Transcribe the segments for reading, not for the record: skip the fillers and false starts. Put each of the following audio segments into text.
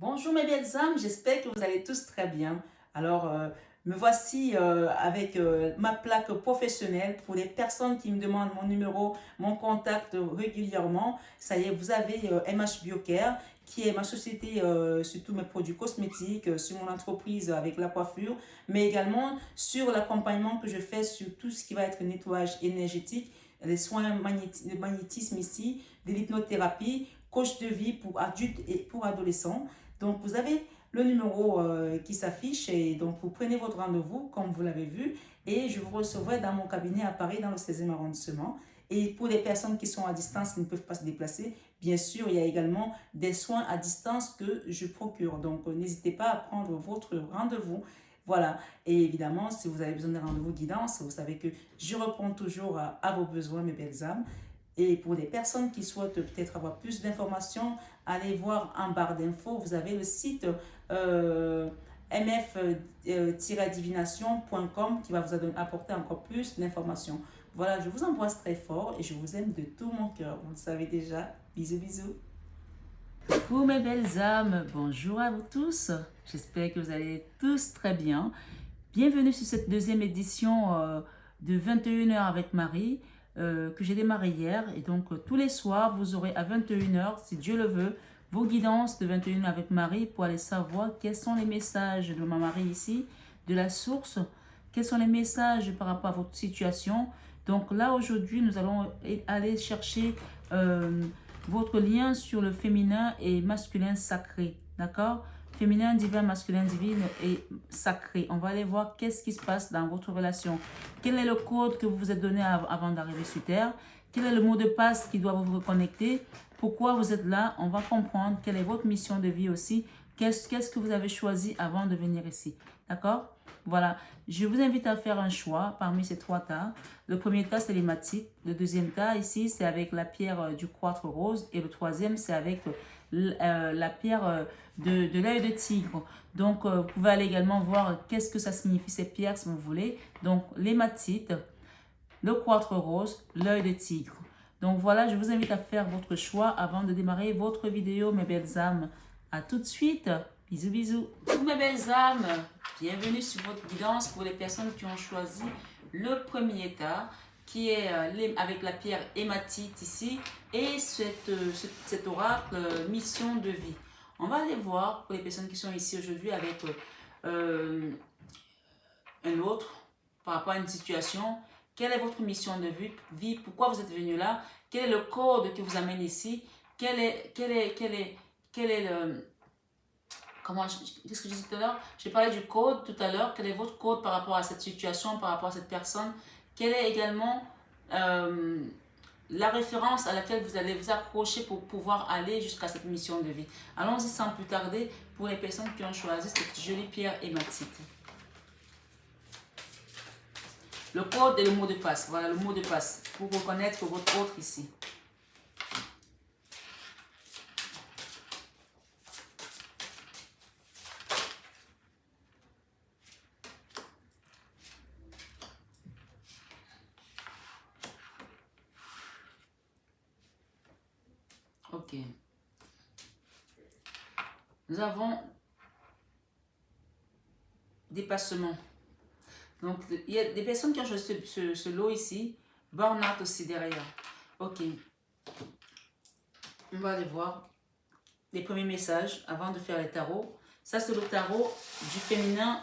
Bonjour mes belles âmes, j'espère que vous allez tous très bien. Alors, me voici avec ma plaque professionnelle pour les personnes qui me demandent mon numéro, mon contact régulièrement. Ça y est, vous avez MH Biocare, qui est ma société sur tous mes produits cosmétiques, sur mon entreprise avec la coiffure, mais également sur l'accompagnement que je fais sur tout ce qui va être nettoyage énergétique, les soins de magnétisme ici, de l'hypnothérapie, coach de vie pour adultes et pour adolescents. Donc, vous avez le numéro qui s'affiche et donc vous prenez votre rendez-vous comme vous l'avez vu et je vous recevrai dans mon cabinet à Paris dans le 16e arrondissement. Et pour les personnes qui sont à distance, qui ne peuvent pas se déplacer, bien sûr, il y a également des soins à distance que je procure. Donc, n'hésitez pas à prendre votre rendez-vous. Voilà. Et évidemment, si vous avez besoin d'un rendez-vous guidance, vous savez que je réponds toujours à vos besoins, mes belles âmes. Et pour les personnes qui souhaitent peut-être avoir plus d'informations, allez voir en barre d'infos, vous avez le site mf-divination.com qui va vous apporter encore plus d'informations. Voilà, je vous embrasse très fort et je vous aime de tout mon cœur. Vous le savez déjà. Bisous, bisous. Coucou mes belles âmes, bonjour à vous tous. J'espère que vous allez tous très bien. Bienvenue sur cette deuxième édition de 21h avec Marie que j'ai démarré hier. Et donc tous les soirs, vous aurez à 21h, si Dieu le veut, vos guidances de 21h avec Marie pour aller savoir quels sont les messages de ma Marie ici, de la source, quels sont les messages par rapport à votre situation. Donc là, aujourd'hui, nous allons aller chercher votre lien sur le féminin et masculin sacré. D'accord? Féminin, divin, masculin, divine et sacré. On va aller voir qu'est-ce qui se passe dans votre relation. Quel est le code que vous vous êtes donné avant d'arriver sur Terre? Quel est le mot de passe qui doit vous reconnecter? Pourquoi vous êtes là? On va comprendre quelle est votre mission de vie aussi. Qu'est-ce que vous avez choisi avant de venir ici? D'accord? Voilà. Je vous invite à faire un choix parmi ces trois tas. Le premier tas, c'est l'hématite. Le deuxième tas, ici, c'est avec la pierre du quartz rose. Et le troisième, c'est avec la pierre de l'œil de tigre. Donc, vous pouvez aller également voir qu'est-ce que ça signifie ces pierres si vous voulez. Donc, l'hématite, le quartz rose, l'œil de tigre. Donc voilà, je vous invite à faire votre choix avant de démarrer votre vidéo, mes belles âmes. À tout de suite. Bisous, bisous. Tous mes belles âmes, bienvenue sur votre guidance pour les personnes qui ont choisi le premier état, qui est avec la pierre hématite ici, et cet oracle mission de vie. On va aller voir pour les personnes qui sont ici aujourd'hui avec un autre par rapport à une situation. Quelle est votre mission de vie? Pourquoi vous êtes venu là? Quel est le code qui vous amène ici? Quel est le... Qu'est-ce que je disais tout à l'heure? J'ai parlé du code tout à l'heure. Quel est votre code par rapport à cette situation, par rapport à cette personne? Quelle est également la référence à laquelle vous allez vous accrocher pour pouvoir aller jusqu'à cette mission de vie? Allons-y sans plus tarder pour les personnes qui ont choisi cette jolie pierre hématite. Le code et le mot de passe. Voilà le mot de passe pour reconnaître votre autre ici. Ok. Nous avons dépassement. Donc, il y a des personnes qui ont choisi ce lot ici. Burnout aussi derrière. Ok. On va aller voir les premiers messages avant de faire les tarots. Ça, c'est le tarot du féminin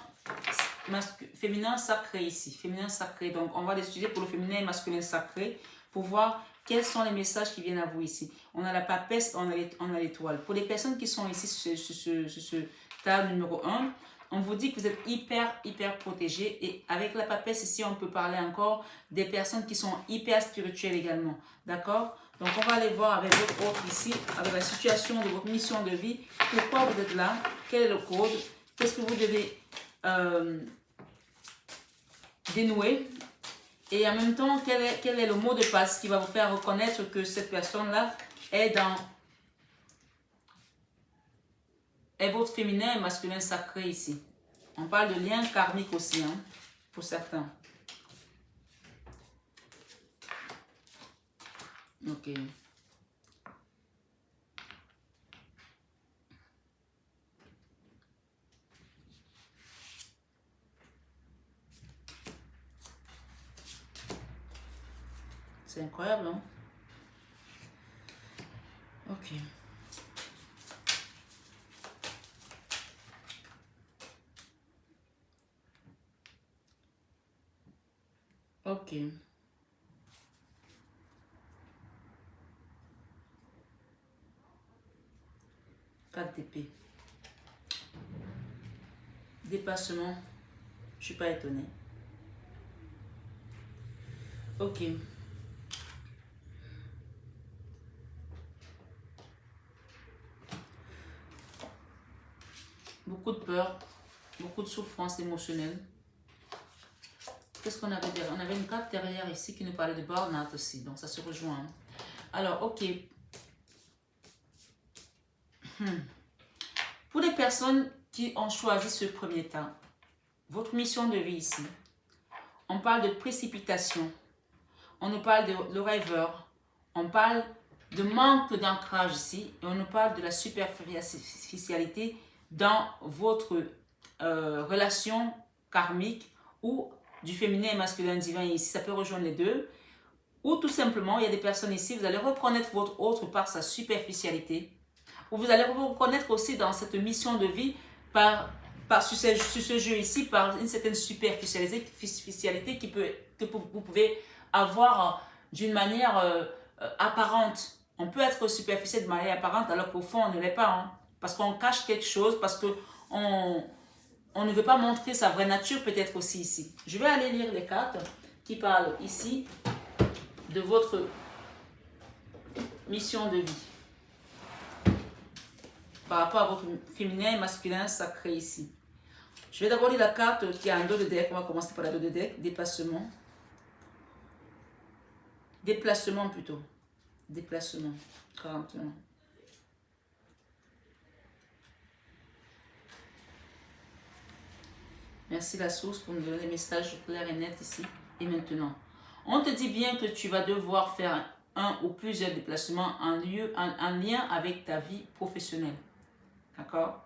sacré ici. Féminin sacré. Donc, on va l'étudier pour le féminin et masculin sacré pour voir quels sont les messages qui viennent à vous ici. On a la papesse, on a l'étoile. Pour les personnes qui sont ici sur ce tas numéro 1, on vous dit que vous êtes hyper protégés. Et avec la papesse ici, on peut parler encore des personnes qui sont hyper spirituelles également. D'accord? Donc, on va aller voir avec votre autre ici, avec la situation de votre mission de vie. Pourquoi vous êtes là? Quel est le code? Qu'est-ce que vous devez dénouer? Et en même temps, quel est le mot de passe qui va vous faire reconnaître que cette personne-là est votre féminin et masculin sacré ici? On parle de lien karmique aussi, hein, pour certains. Ok. C'est incroyable, hein? Ok. Ok. Quatre d'épée. Dépassement. Je suis pas étonnée. Ok. Beaucoup de peur, beaucoup de souffrance émotionnelle. Qu'est-ce qu'on avait derrière? On avait une carte derrière ici qui nous parlait de burn-out aussi, donc ça se rejoint. Alors, ok. Pour les personnes qui ont choisi ce premier temps, votre mission de vie ici, on parle de précipitation, on nous parle de le rêveur, on parle de manque d'ancrage ici, et on nous parle de la superficialité dans votre relation karmique ou du féminin et masculin divin ici. Ça peut rejoindre les deux. Ou tout simplement, il y a des personnes ici, vous allez reconnaître votre autre par sa superficialité. Ou vous allez vous reconnaître aussi dans cette mission de vie sur ce jeu ici, par une certaine superficialité que vous pouvez avoir d'une manière apparente. On peut être superficiel de manière apparente alors qu'au fond on ne l'est pas. Hein, parce qu'on cache quelque chose, parce qu'on ne veut pas montrer sa vraie nature peut-être aussi ici. Je vais aller lire les cartes qui parlent ici de votre mission de vie. Par rapport à votre féminin et masculin sacré ici. Je vais d'abord lire la carte qui a un dos de deck. On va commencer par la dos de deck. Déplacement. Déplacement plutôt. Déplacement. 41. Merci la source pour nous donner des messages clairs et nets ici et maintenant. On te dit bien que tu vas devoir faire un ou plusieurs déplacements en lien avec ta vie professionnelle. D'accord?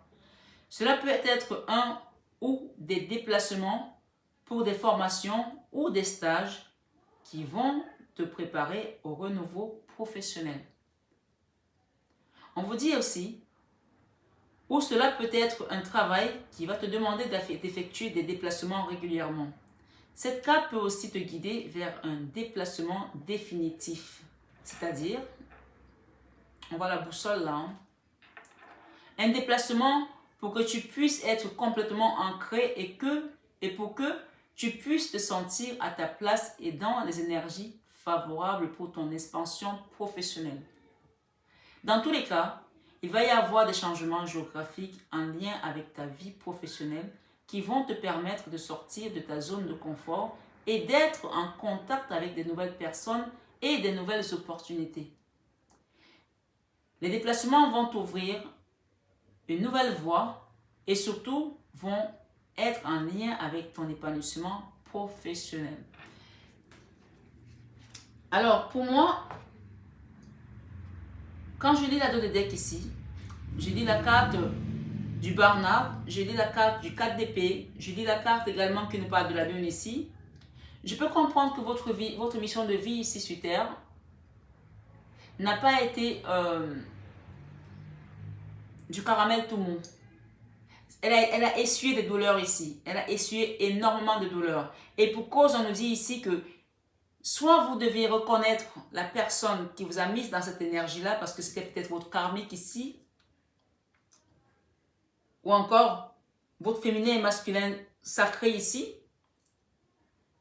Cela peut être un ou des déplacements pour des formations ou des stages qui vont te préparer au renouveau professionnel. On vous dit aussi, ou cela peut être un travail qui va te demander d'effectuer des déplacements régulièrement. Cette carte peut aussi te guider vers un déplacement définitif. C'est-à-dire, on voit la boussole là, hein? Un déplacement pour que tu puisses être complètement ancré et pour que tu puisses te sentir à ta place et dans les énergies favorables pour ton expansion professionnelle. Dans tous les cas, il va y avoir des changements géographiques en lien avec ta vie professionnelle qui vont te permettre de sortir de ta zone de confort et d'être en contact avec de nouvelles personnes et des nouvelles opportunités. Les déplacements vont t'ouvrir une nouvelle voie et surtout vont être en lien avec ton épanouissement professionnel. Alors, pour moi, quand je lis la dos de deck ici, je lis la carte du burn-out, je lis la carte du 4 d'épée, je lis la carte également qui nous parle de la lune ici. Je peux comprendre que votre mission de vie ici sur Terre n'a pas été du caramel tout mou. Elle a essuyé des douleurs ici. Elle a essuyé énormément de douleurs. Et pour cause, on nous dit ici que soit vous devez reconnaître la personne qui vous a mise dans cette énergie-là, parce que c'était peut-être votre karmique ici, ou encore votre féminin et masculin sacré ici,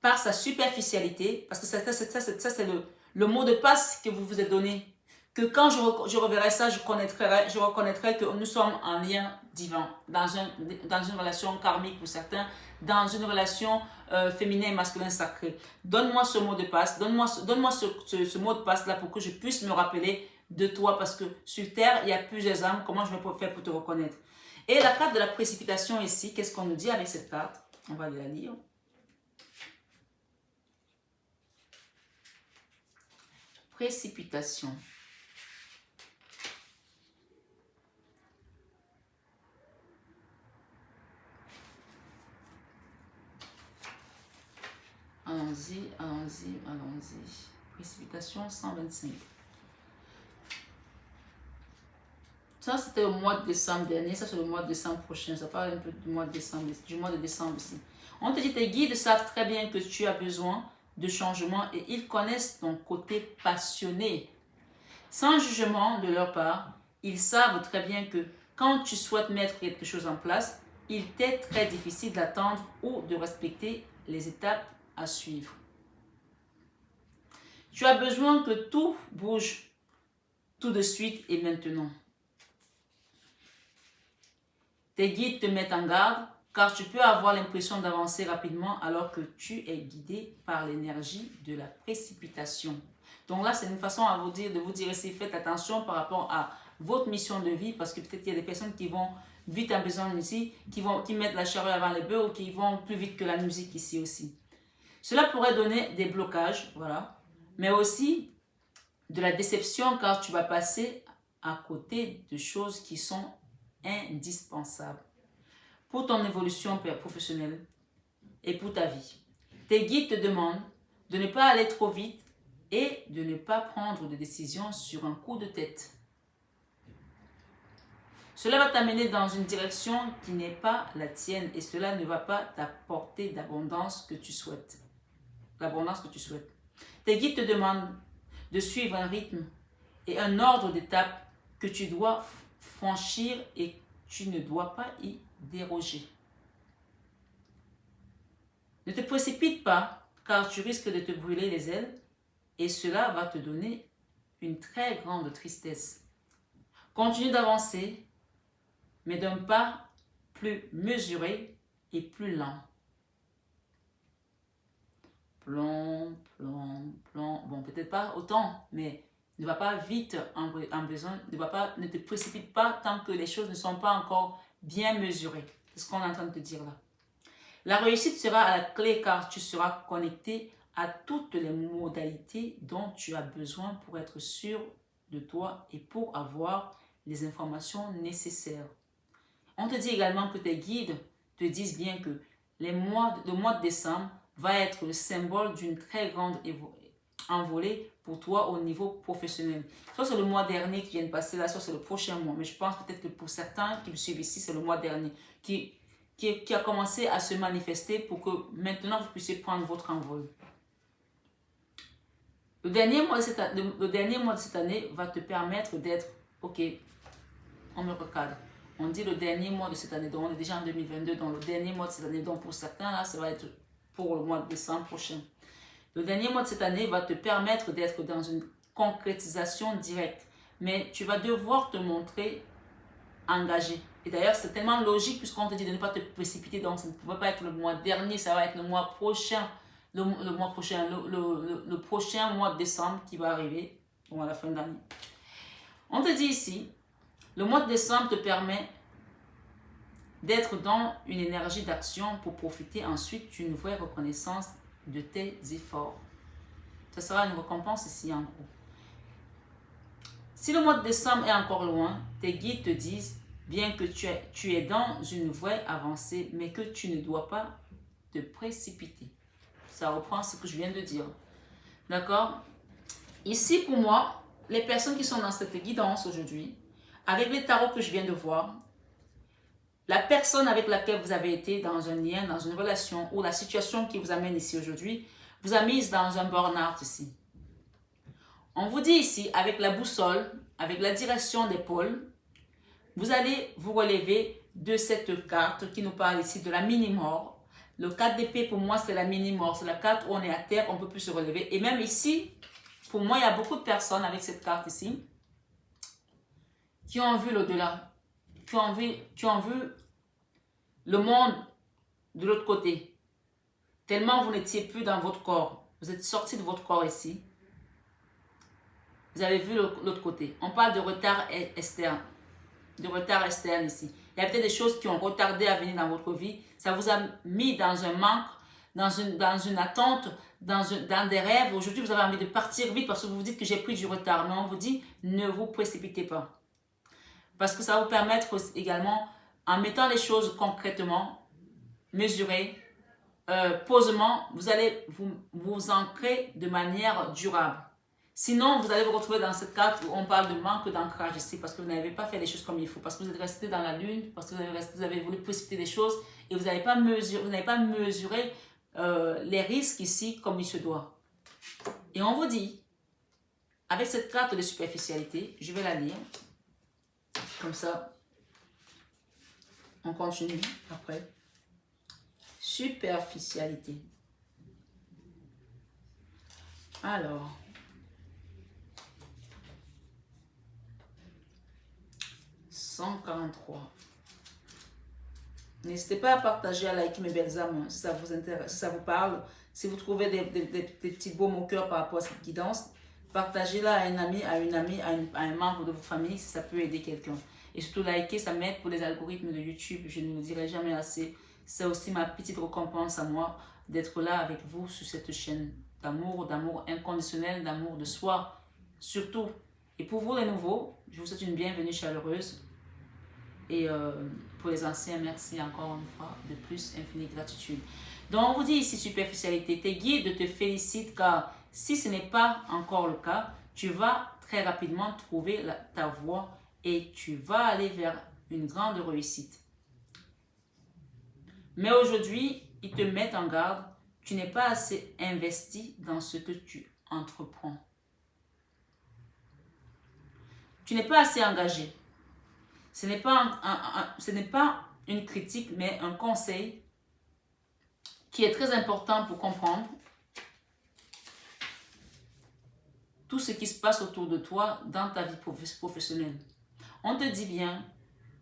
par sa superficialité, parce que ça c'est le mot de passe que vous vous êtes donné. Que quand je reverrai ça, je reconnaîtrai que nous sommes en lien divin, dans une relation karmique pour certains, dans une relation féminin et masculin sacré. Donne-moi ce mot de passe, donne-moi ce mot de passe-là pour que je puisse me rappeler de toi, parce que sur Terre, il y a plusieurs âmes, comment je vais faire pour te reconnaître? Et la carte de la précipitation ici, qu'est-ce qu'on nous dit avec cette carte? On va la lire. Précipitation. Allons-y, allons-y, allons-y. Précipitation 125. Ça, c'était au mois de décembre dernier. Ça, c'est le mois de décembre prochain. Ça parle un peu du mois de décembre ici. On te dit, tes guides savent très bien que tu as besoin de changement et ils connaissent ton côté passionné. Sans jugement de leur part, ils savent très bien que quand tu souhaites mettre quelque chose en place, il t'est très difficile d'attendre ou de respecter les étapes à suivre. Tu as besoin que tout bouge tout de suite et maintenant. Tes guides te mettent en garde car tu peux avoir l'impression d'avancer rapidement alors que tu es guidé par l'énergie de la précipitation. Donc là, c'est une façon de vous dire ici, faites attention par rapport à votre mission de vie parce que peut-être il y a des personnes qui vont vite en besoin ici, qui mettent la charrue avant les bœufs ou qui vont plus vite que la musique ici aussi. Cela pourrait donner des blocages, voilà, mais aussi de la déception car tu vas passer à côté de choses qui sont indispensables pour ton évolution professionnelle et pour ta vie. Tes guides te demandent de ne pas aller trop vite et de ne pas prendre de décisions sur un coup de tête. Cela va t'amener dans une direction qui n'est pas la tienne et cela ne va pas t'apporter l'abondance que tu souhaites. Tes guides te demandent de suivre un rythme et un ordre d'étapes que tu dois franchir et tu ne dois pas y déroger. Ne te précipite pas car tu risques de te brûler les ailes et cela va te donner une très grande tristesse. Continue d'avancer, mais d'un pas plus mesuré et plus lent. Plomb. Bon, peut-être pas autant, mais ne va pas vite en besoin, ne te précipite pas tant que les choses ne sont pas encore bien mesurées. C'est ce qu'on est en train de te dire là. La réussite sera à la clé car tu seras connecté à toutes les modalités dont tu as besoin pour être sûr de toi et pour avoir les informations nécessaires. On te dit également que tes guides te disent bien que le mois de décembre va être le symbole d'une très grande envolée pour toi au niveau professionnel. Soit c'est le mois dernier qui vient de passer là, soit c'est le prochain mois. Mais je pense peut-être que pour certains qui me suivent ici, c'est le mois dernier qui a commencé à se manifester pour que maintenant vous puissiez prendre votre envol. Le dernier mois de cette année va te permettre d'être, ok, on me recadre. On dit le dernier mois de cette année, donc on est déjà en 2022, donc le dernier mois de cette année, donc pour certains là, ça va être pour le mois de décembre prochain. Le dernier mois de cette année va te permettre d'être dans une concrétisation directe, mais tu vas devoir te montrer engagé. Et d'ailleurs, c'est tellement logique puisqu'on te dit de ne pas te précipiter, donc ça ne pouvait pas être le mois dernier, ça va être le mois prochain, le prochain mois de décembre qui va arriver, ou à la fin d'année. On te dit ici, le mois de décembre te permet d'être dans une énergie d'action pour profiter ensuite d'une vraie reconnaissance de tes efforts. Ce sera une récompense ici en gros. Si le mois de décembre est encore loin, tes guides te disent bien que tu es dans une vraie avancée, mais que tu ne dois pas te précipiter. Ça reprend ce que je viens de dire. D'accord? Ici, pour moi, les personnes qui sont dans cette guidance aujourd'hui, avec les tarots que je viens de voir, la personne avec laquelle vous avez été dans un lien, dans une relation, ou la situation qui vous amène ici aujourd'hui, vous a mise dans un burn-out ici. On vous dit ici, avec la boussole, avec la direction des pôles, vous allez vous relever de cette carte qui nous parle ici de la mini-mort. Le 4 d'épée, pour moi, c'est la mini-mort. C'est la carte où on est à terre, on ne peut plus se relever. Et même ici, pour moi, il y a beaucoup de personnes avec cette carte ici qui ont vu l'au-delà, qui ont vu le monde de l'autre côté. Tellement vous n'étiez plus dans votre corps. Vous êtes sorti de votre corps ici. Vous avez vu l'autre côté. On parle de retard externe. De retard externe ici. Il y a peut-être des choses qui ont retardé à venir dans votre vie. Ça vous a mis dans un manque, dans une attente, dans des rêves. Aujourd'hui, vous avez envie de partir vite parce que vous vous dites que j'ai pris du retard. Mais on vous dit, ne vous précipitez pas. Parce que ça va vous permettre également, en mettant les choses concrètement, mesurées, posément, vous allez vous ancrer de manière durable. Sinon, vous allez vous retrouver dans cette carte où on parle de manque d'ancrage ici parce que vous n'avez pas fait les choses comme il faut, parce que vous êtes resté dans la lune, parce que vous avez voulu précipiter des choses et vous n'avez pas mesuré les risques ici comme il se doit. Et on vous dit, avec cette carte de superficialité, je vais la lire, comme ça, on continue après. Superficialité. Alors, 143. N'hésitez pas à partager, à liker mes belles âmes si ça vous intéresse, si ça vous parle. Si vous trouvez des petits baumes au cœur par rapport à cette guidance, partagez-la à un ami, à une amie, à un membre de votre famille si ça peut aider quelqu'un. Et surtout, liker, ça m'aide pour les algorithmes de YouTube. Je ne le dirai jamais assez. C'est aussi ma petite récompense à moi d'être là avec vous sur cette chaîne d'amour inconditionnel, d'amour de soi, surtout. Et pour vous les nouveaux, je vous souhaite une bienvenue chaleureuse. Et pour les anciens, merci encore une fois, de plus, infinie gratitude. Donc, on vous dit ici, superficialité, tes guides te félicitent car si ce n'est pas encore le cas, tu vas très rapidement trouver ta voie et tu vas aller vers une grande réussite. Mais aujourd'hui, ils te mettent en garde, tu n'es pas assez investi dans ce que tu entreprends. Tu n'es pas assez engagé. Ce n'est pas une critique, mais un conseil qui est très important pour comprendre tout ce qui se passe autour de toi dans ta vie professionnelle. On te dit bien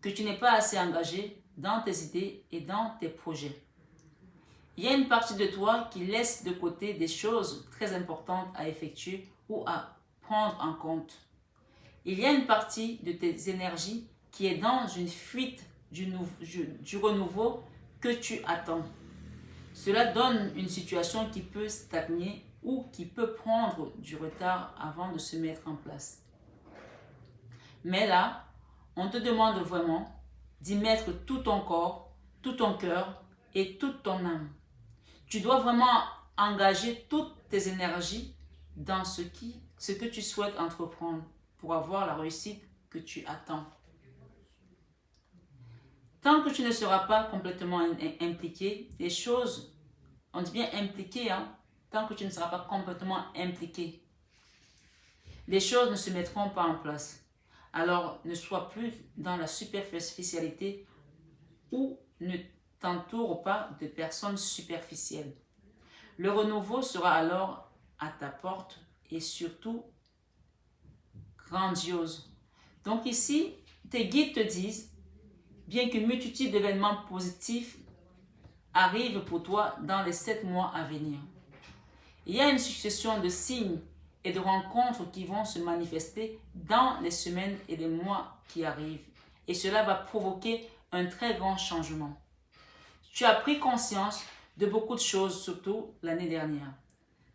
que tu n'es pas assez engagé dans tes idées et dans tes projets. Il y a une partie de toi qui laisse de côté des choses très importantes à effectuer ou à prendre en compte. Il y a une partie de tes énergies qui est dans une fuite du renouveau que tu attends. Cela donne une situation qui peut stagner ou qui peut prendre du retard avant de se mettre en place. Mais là, on te demande vraiment d'y mettre tout ton corps, tout ton cœur et toute ton âme. Tu dois vraiment engager toutes tes énergies dans ce que tu souhaites entreprendre pour avoir la réussite que tu attends. Tant que tu ne seras pas complètement impliqué, les choses, on dit bien impliqué, tant que tu ne seras pas complètement impliqué, les choses ne se mettront pas en place. Alors, ne sois plus dans la superficialité ou ne t'entoure pas de personnes superficielles. Le renouveau sera alors à ta porte et surtout grandiose. Donc ici, tes guides te disent, bien qu'une multitude d'événements positifs arrivent pour toi dans les 7 mois à venir. Il y a une succession de signes et de rencontres qui vont se manifester dans les semaines et les mois qui arrivent. Et cela va provoquer un très grand changement. Tu as pris conscience de beaucoup de choses, surtout l'année dernière.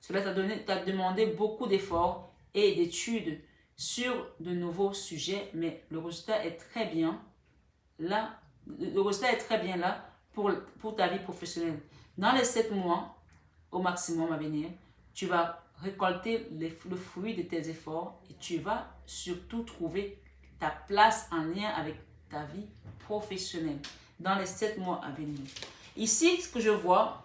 Cela t'a demandé beaucoup d'efforts et d'études sur de nouveaux sujets, mais le résultat est très bien là. Le résultat est très bien là pour ta vie professionnelle. Dans les 7 mois au maximum à venir, tu vas récolter le fruit de tes efforts et tu vas surtout trouver ta place en lien avec ta vie professionnelle dans les 7 mois à venir. Ici, ce que je vois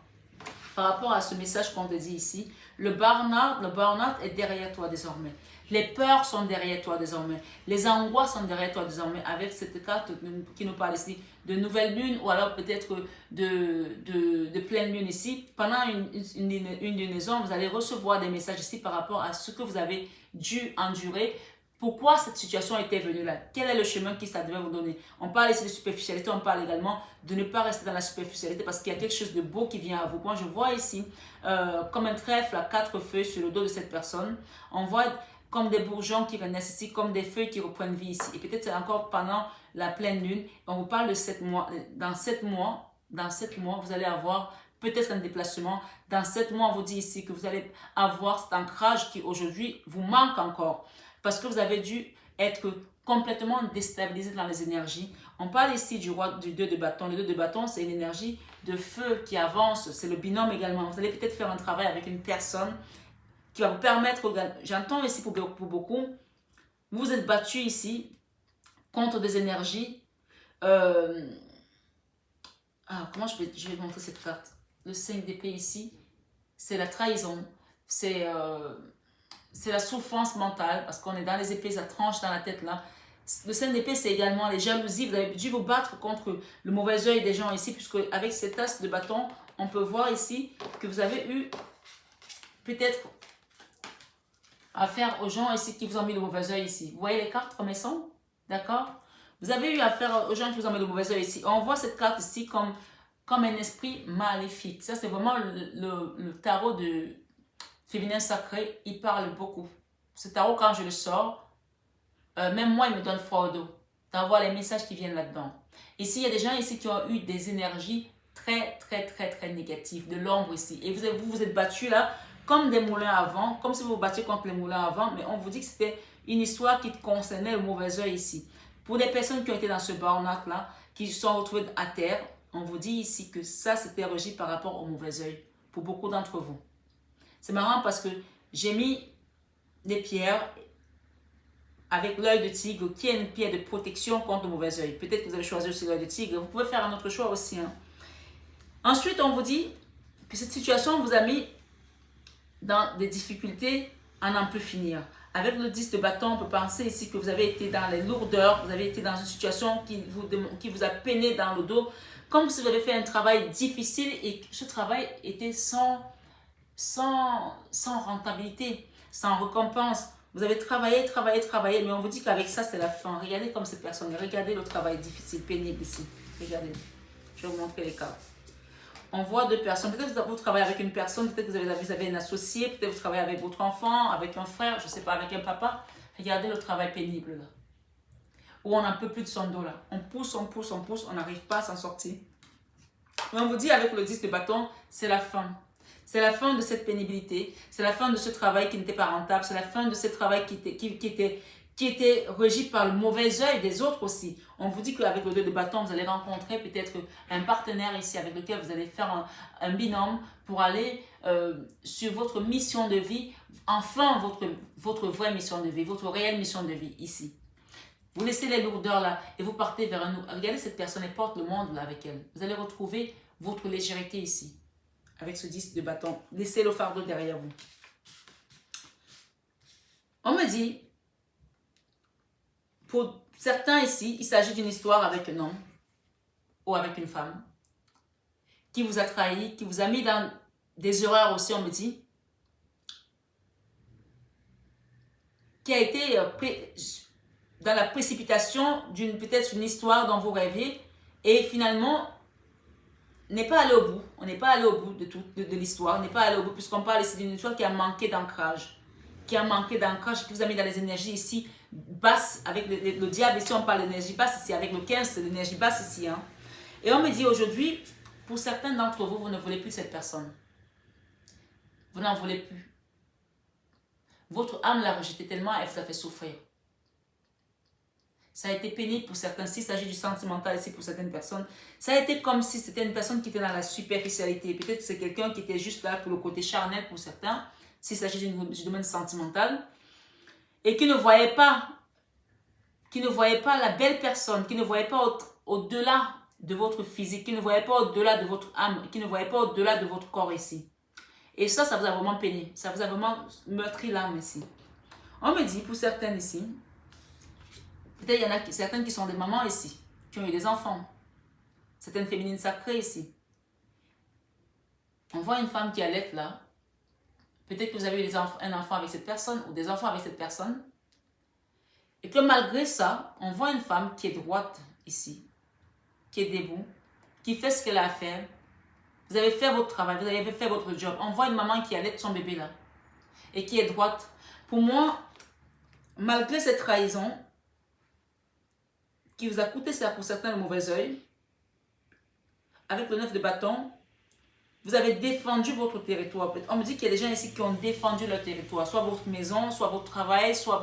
par rapport à ce message qu'on te dit ici, le burn-out est derrière toi désormais. Les peurs sont derrière toi désormais. Les angoisses sont derrière toi désormais avec cette carte qui nous parle ici de nouvelle lune ou alors peut-être de pleine lune ici. Pendant une lunaison, vous allez recevoir des messages ici par rapport à ce que vous avez dû endurer. Pourquoi cette situation était venue là? Quel est le chemin qui ça devait vous donner? On parle ici de superficialité, on parle également de ne pas rester dans la superficialité parce qu'il y a quelque chose de beau qui vient à vous. Moi, je vois ici comme un trèfle à 4 feuilles sur le dos de cette personne. On voit comme des bourgeons qui renaissent ici, comme des feuilles qui reprennent vie ici. Et peut-être c'est encore pendant la pleine lune. On vous parle de 7 mois. Dans 7 mois, vous allez avoir peut-être un déplacement. Dans 7 mois, on vous dit ici que vous allez avoir cet ancrage qui aujourd'hui vous manque encore. Parce que vous avez dû être complètement déstabilisé dans les énergies. On parle ici du 2 de bâton. Le 2 de bâton, c'est une énergie de feu qui avance. C'est le binôme également. Vous allez peut-être faire un travail avec une personne qui va vous permettre, j'entends ici pour beaucoup, vous vous êtes battu ici contre des énergies. Comment je vais montrer cette carte? Le 5 d'épée ici, c'est la trahison, c'est la souffrance mentale, parce qu'on est dans les épées, ça tranche dans la tête là. Le 5 d'épée, c'est également les jalousies. Vous avez dû vous battre contre le mauvais œil des gens ici, puisque avec cet as de bâton, on peut voir ici que vous avez eu peut-être affaire aux gens ici qui vous ont mis le mauvais œil ici. Vous voyez les cartes comme elles sont? D'accord? Vous avez eu affaire aux gens qui vous ont mis le mauvais œil ici. On voit cette carte ici comme un esprit maléfique. Ça, c'est vraiment le tarot de féminin sacré. Il parle beaucoup. Ce tarot, quand je le sors, même moi, il me donne froid au dos d'avoir les messages qui viennent là-dedans. Ici, il y a des gens ici qui ont eu des énergies très négatives, de l'ombre ici. Et vous vous êtes battus là comme des moulins à vent, comme si vous vous battiez contre les moulins à vent, mais on vous dit que c'était une histoire qui concernait le mauvais œil ici. Pour des personnes qui ont été dans ce burn-out là, qui se sont retrouvées à terre, on vous dit ici que ça, c'était régi par rapport au mauvais œil, pour beaucoup d'entre vous. C'est marrant parce que j'ai mis des pierres avec l'œil de tigre, qui est une pierre de protection contre le mauvais œil. Peut-être que vous avez choisi aussi l'œil de tigre, vous pouvez faire un autre choix aussi. Hein. Ensuite, on vous dit que cette situation vous a mis dans des difficultés à n'en plus finir. Avec le 10 de bâton, on peut penser ici que vous avez été dans les lourdeurs, vous avez été dans une situation qui vous a peiné dans le dos, comme si vous avez fait un travail difficile et que ce travail était sans rentabilité, sans récompense. Vous avez travaillé, mais on vous dit qu'avec ça, c'est la fin. Regardez comme ces personnes, regardez le travail difficile, pénible ici. Regardez, je vais vous montrer les cartes. On voit deux personnes. Peut-être que vous travaillez avec une personne, peut-être que vous avez un associé, peut-être que vous travaillez avec votre enfant, avec un frère, je ne sais pas, avec un papa. Regardez le travail pénible là. Où on n'en peut plus de son dos là. On pousse, on n'arrive pas à s'en sortir. Et on vous dit avec le 10 de bâton, c'est la fin. C'est la fin de cette pénibilité. C'est la fin de ce travail qui n'était pas rentable. C'est la fin de ce travail qui était régi par le mauvais œil des autres aussi. On vous dit qu'avec le 2 de bâton, vous allez rencontrer peut-être un partenaire ici avec lequel vous allez faire un binôme pour aller sur votre mission de vie, enfin votre vraie mission de vie, votre réelle mission de vie ici. Vous laissez les lourdeurs là et vous partez vers un... Regardez cette personne, elle porte le monde là avec elle. Vous allez retrouver votre légèreté ici, avec ce 10 de bâton. Laissez le fardeau derrière vous. On me dit... Pour certains ici, il s'agit d'une histoire avec un homme ou avec une femme qui vous a trahi, qui vous a mis dans des erreurs aussi, on me dit, qui a été dans la précipitation d'une peut-être une histoire dont vous rêviez et finalement n'est pas allé au bout. On n'est pas allé au bout de l'histoire, on n'est pas allé au bout puisqu'on parle ici d'une histoire qui a manqué d'ancrage, qui vous a mis dans les énergies ici basse avec le diable. Ici on parle d'énergie basse ici avec le 15, c'est l'énergie basse ici. Hein. Et on me dit aujourd'hui, pour certains d'entre vous, vous ne voulez plus cette personne. Vous n'en voulez plus. Votre âme l'a rejeté tellement, elle vous a fait souffrir. Ça a été pénible pour certains. S'il s'agit du sentimental ici pour certaines personnes, ça a été comme si c'était une personne qui était dans la superficialité. Peut-être que c'est quelqu'un qui était juste là pour le côté charnel pour certains, s'il s'agit du domaine sentimental. Et qui ne voyait pas la belle personne, qui ne voyait pas au-delà de votre physique, qui ne voyait pas au-delà de votre âme, qui ne voyait pas au-delà de votre corps ici. Et ça vous a vraiment peiné, ça vous a vraiment meurtri l'âme ici. On me dit, pour certaines ici, peut-être il y en a certaines qui sont des mamans ici, qui ont eu des enfants, certaines féminines sacrées ici. On voit une femme qui allait là. Peut-être que vous avez eu un enfant avec cette personne ou des enfants avec cette personne. Et que malgré ça, on voit une femme qui est droite ici, qui est debout, qui fait ce qu'elle a à faire. Vous avez fait votre travail, vous avez fait votre job. On voit une maman qui allait son bébé là et qui est droite. Pour moi, malgré cette trahison qui vous a coûté ça pour certains le mauvais œil, avec le 9 de bâton, vous avez défendu votre territoire. On me dit qu'il y a des gens ici qui ont défendu leur territoire. Soit votre maison, soit votre travail, soit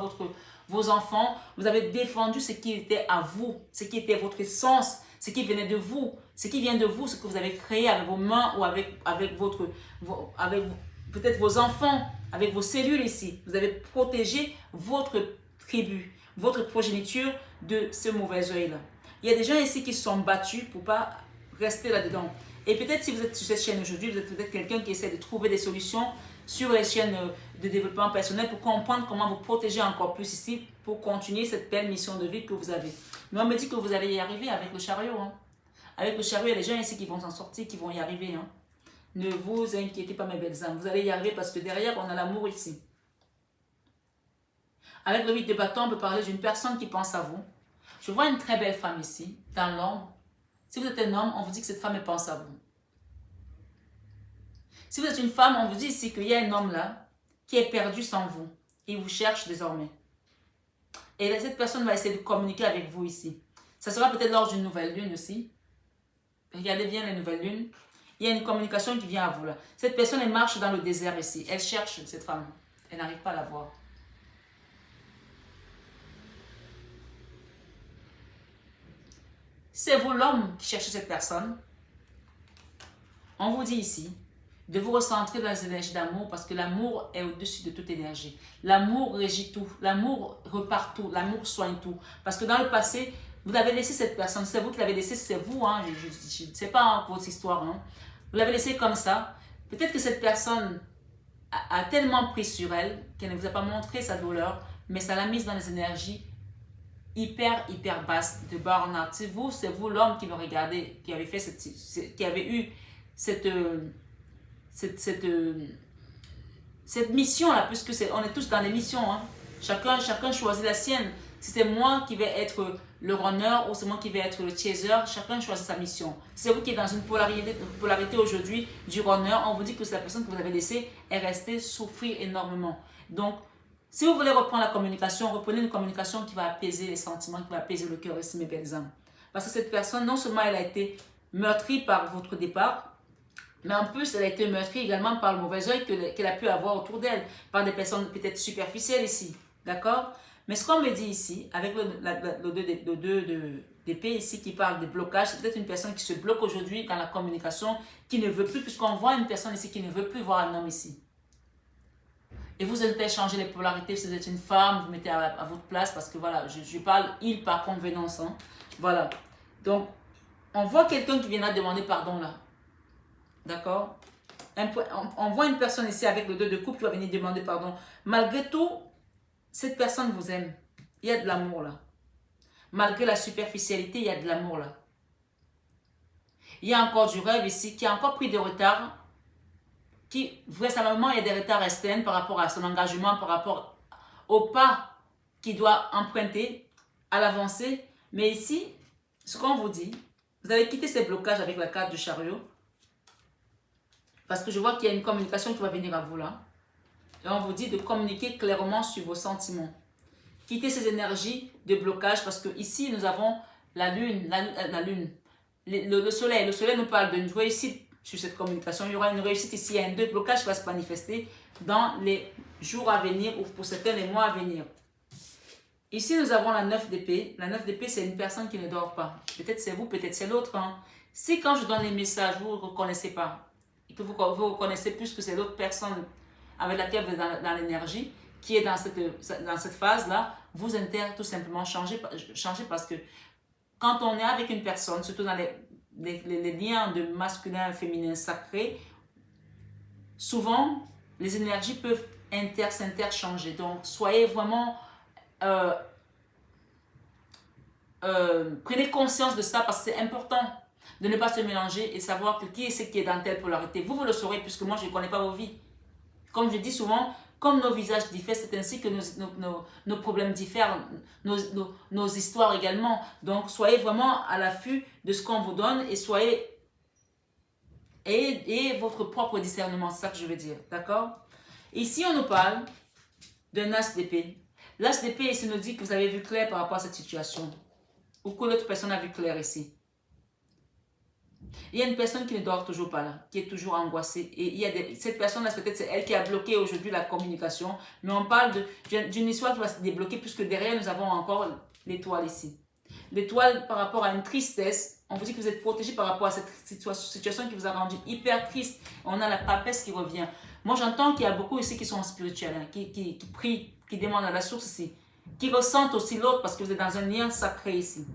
vos enfants. Vous avez défendu ce qui était à vous, ce qui était votre essence, ce qui venait de vous, ce qui vient de vous, ce que vous avez créé avec vos mains ou avec peut-être vos enfants, avec vos cellules ici. Vous avez protégé votre tribu, votre progéniture de ce mauvais œil-là. Il y a des gens ici qui se sont battus pour ne pas rester là-dedans. Et peut-être si vous êtes sur cette chaîne aujourd'hui, vous êtes peut-être quelqu'un qui essaie de trouver des solutions sur les chaînes de développement personnel pour comprendre comment vous protéger encore plus ici pour continuer cette belle mission de vie que vous avez. Mais on me dit que vous allez y arriver avec le chariot. Hein. Avec le chariot, il y a des gens ici qui vont s'en sortir, qui vont y arriver. Hein. Ne vous inquiétez pas, mes belles âmes. Vous allez y arriver parce que derrière, on a l'amour ici. Avec le 8 de bâton, on peut parler d'une personne qui pense à vous. Je vois une très belle femme ici, dans l'ombre. Si vous êtes un homme, on vous dit que cette femme pense à vous. Si vous êtes une femme, on vous dit ici qu'il y a un homme là qui est perdu sans vous. Il vous cherche désormais. Et cette personne va essayer de communiquer avec vous ici. Ça sera peut-être lors d'une nouvelle lune aussi. Regardez bien la nouvelle lune. Il y a une communication qui vient à vous là. Cette personne, elle marche dans le désert ici. Elle cherche cette femme. Elle n'arrive pas à la voir. C'est vous l'homme qui cherchez cette personne. On vous dit ici de vous recentrer dans les énergies d'amour parce que l'amour est au-dessus de toute énergie. L'amour régit tout. L'amour repart tout. L'amour soigne tout. Parce que dans le passé, vous l'avez laissé cette personne. C'est vous qui l'avez laissé, c'est vous. Hein. Je ne sais pas hein, votre histoire. Hein. Vous l'avez laissé comme ça. Peut-être que cette personne a tellement pris sur elle qu'elle ne vous a pas montré sa douleur, mais ça l'a mise dans les énergies hyper basses de burn-out. C'est vous l'homme qui me regardait, qui avait fait qui avait eu cette mission là, puisque on est tous dans des missions. Hein. Chacun choisit la sienne. Si c'est moi qui vais être le runner ou c'est moi qui vais être le chaser, chacun choisit sa mission. C'est vous qui êtes dans une polarité aujourd'hui du runner, on vous dit que c'est la personne que vous avez laissée est restée souffrir énormément. Donc, si vous voulez reprendre la communication, reprenez une communication qui va apaiser les sentiments, qui va apaiser le cœur ici, mes belles âmes. Parce que cette personne, non seulement elle a été meurtrie par votre départ, mais en plus, elle a été meurtrie également par le mauvais œil qu'elle a pu avoir autour d'elle, par des personnes peut-être superficielles ici. D'accord? Mais ce qu'on me dit ici, avec le 2 d'épée ici qui parle de blocage, c'est peut-être une personne qui se bloque aujourd'hui dans la communication, qui ne veut plus, puisqu'on voit une personne ici qui ne veut plus voir un homme ici. Et vous interchangez les polarités, si vous êtes une femme, vous mettez à votre place, parce que voilà, je parle il par convenance. Hein. Voilà. Donc, on voit quelqu'un qui viendra demander pardon là. D'accord? On voit une personne ici avec le 2 de coupe qui va venir demander pardon. Malgré tout, cette personne vous aime. Il y a de l'amour là. Malgré la superficialité, il y a de l'amour là. Il y a encore du rêve ici qui a encore pris de retard. Qui, vraisemblablement, il y a des retards externes par rapport à son engagement, par rapport au pas qu'il doit emprunter à l'avancée. Mais ici, ce qu'on vous dit, vous allez quitter ces blocages avec la carte du chariot. Parce que je vois qu'il y a une communication qui va venir à vous là. Et on vous dit de communiquer clairement sur vos sentiments. Quittez ces énergies de blocage parce que ici nous avons la lune, le soleil. Le soleil nous parle d'une réussite sur cette communication. Il y aura une réussite ici. Il y a un blocage qui va se manifester dans les jours à venir ou pour certains les mois à venir. Ici nous avons la 9 d'épée. La 9 d'épée c'est une personne qui ne dort pas. Peut-être c'est vous, peut-être c'est l'autre. Hein. Si quand je donne les messages vous ne reconnaissez pas et que vous reconnaissez plus que c'est l'autre personne avec laquelle vous êtes dans l'énergie, qui est dans cette phase-là, vous tout simplement changer parce que quand on est avec une personne, surtout dans les liens de masculin et féminin sacré, souvent, les énergies peuvent s'interchanger. Donc, soyez vraiment... prenez conscience de ça parce que c'est important de ne pas se mélanger et savoir que qui est ce qui est dans telle polarité. Vous le saurez puisque moi, je ne connais pas vos vies. Comme je dis souvent, comme nos visages diffèrent, c'est ainsi que nos problèmes diffèrent, nos histoires également. Donc, soyez vraiment à l'affût de ce qu'on vous donne et soyez... Et votre propre discernement, c'est ça que je veux dire, d'accord? Ici, on nous parle d'un as d'épée. L'as d'épée, ici, nous dit que vous avez vu clair par rapport à cette situation. Ou que l'autre personne a vu clair ici. Il y a une personne qui ne dort toujours pas là, qui est toujours angoissée. Et il y a cette personne-là, peut-être c'est elle qui a bloqué aujourd'hui la communication. Mais on parle d'une histoire qui va se débloquer puisque derrière, nous avons encore l'étoile ici. L'étoile par rapport à une tristesse On vous dit que vous êtes protégé par rapport à cette situation qui vous a rendu hyper triste. On a la papesse qui revient. Moi, j'entends qu'il y a beaucoup ici qui sont spirituels, hein, qui prient, qui demandent à la source ici, qui ressentent aussi l'autre parce que vous êtes dans un lien sacré ici.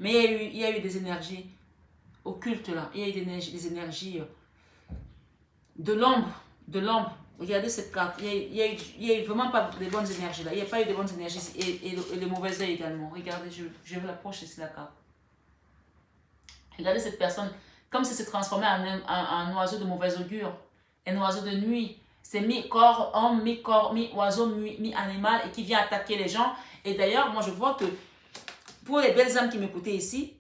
Mais il y a eu des énergies occultes là. Il y a eu des énergies de l'ombre. De l'ombre. Regardez cette carte. Il y a eu vraiment pas de bonnes énergies là. Il n'y a pas eu de bonnes énergies et le mauvais œil également. Regardez, je vous l'approche ici la carte. Regardez cette personne, comme si c'est transformé en un oiseau de mauvais augure, un oiseau de nuit. C'est mi-corps homme, mi-corps, mi-oiseau, mi-animal et qui vient attaquer les gens. Et d'ailleurs, moi je vois que pour les belles âmes qui m'écoutez ici,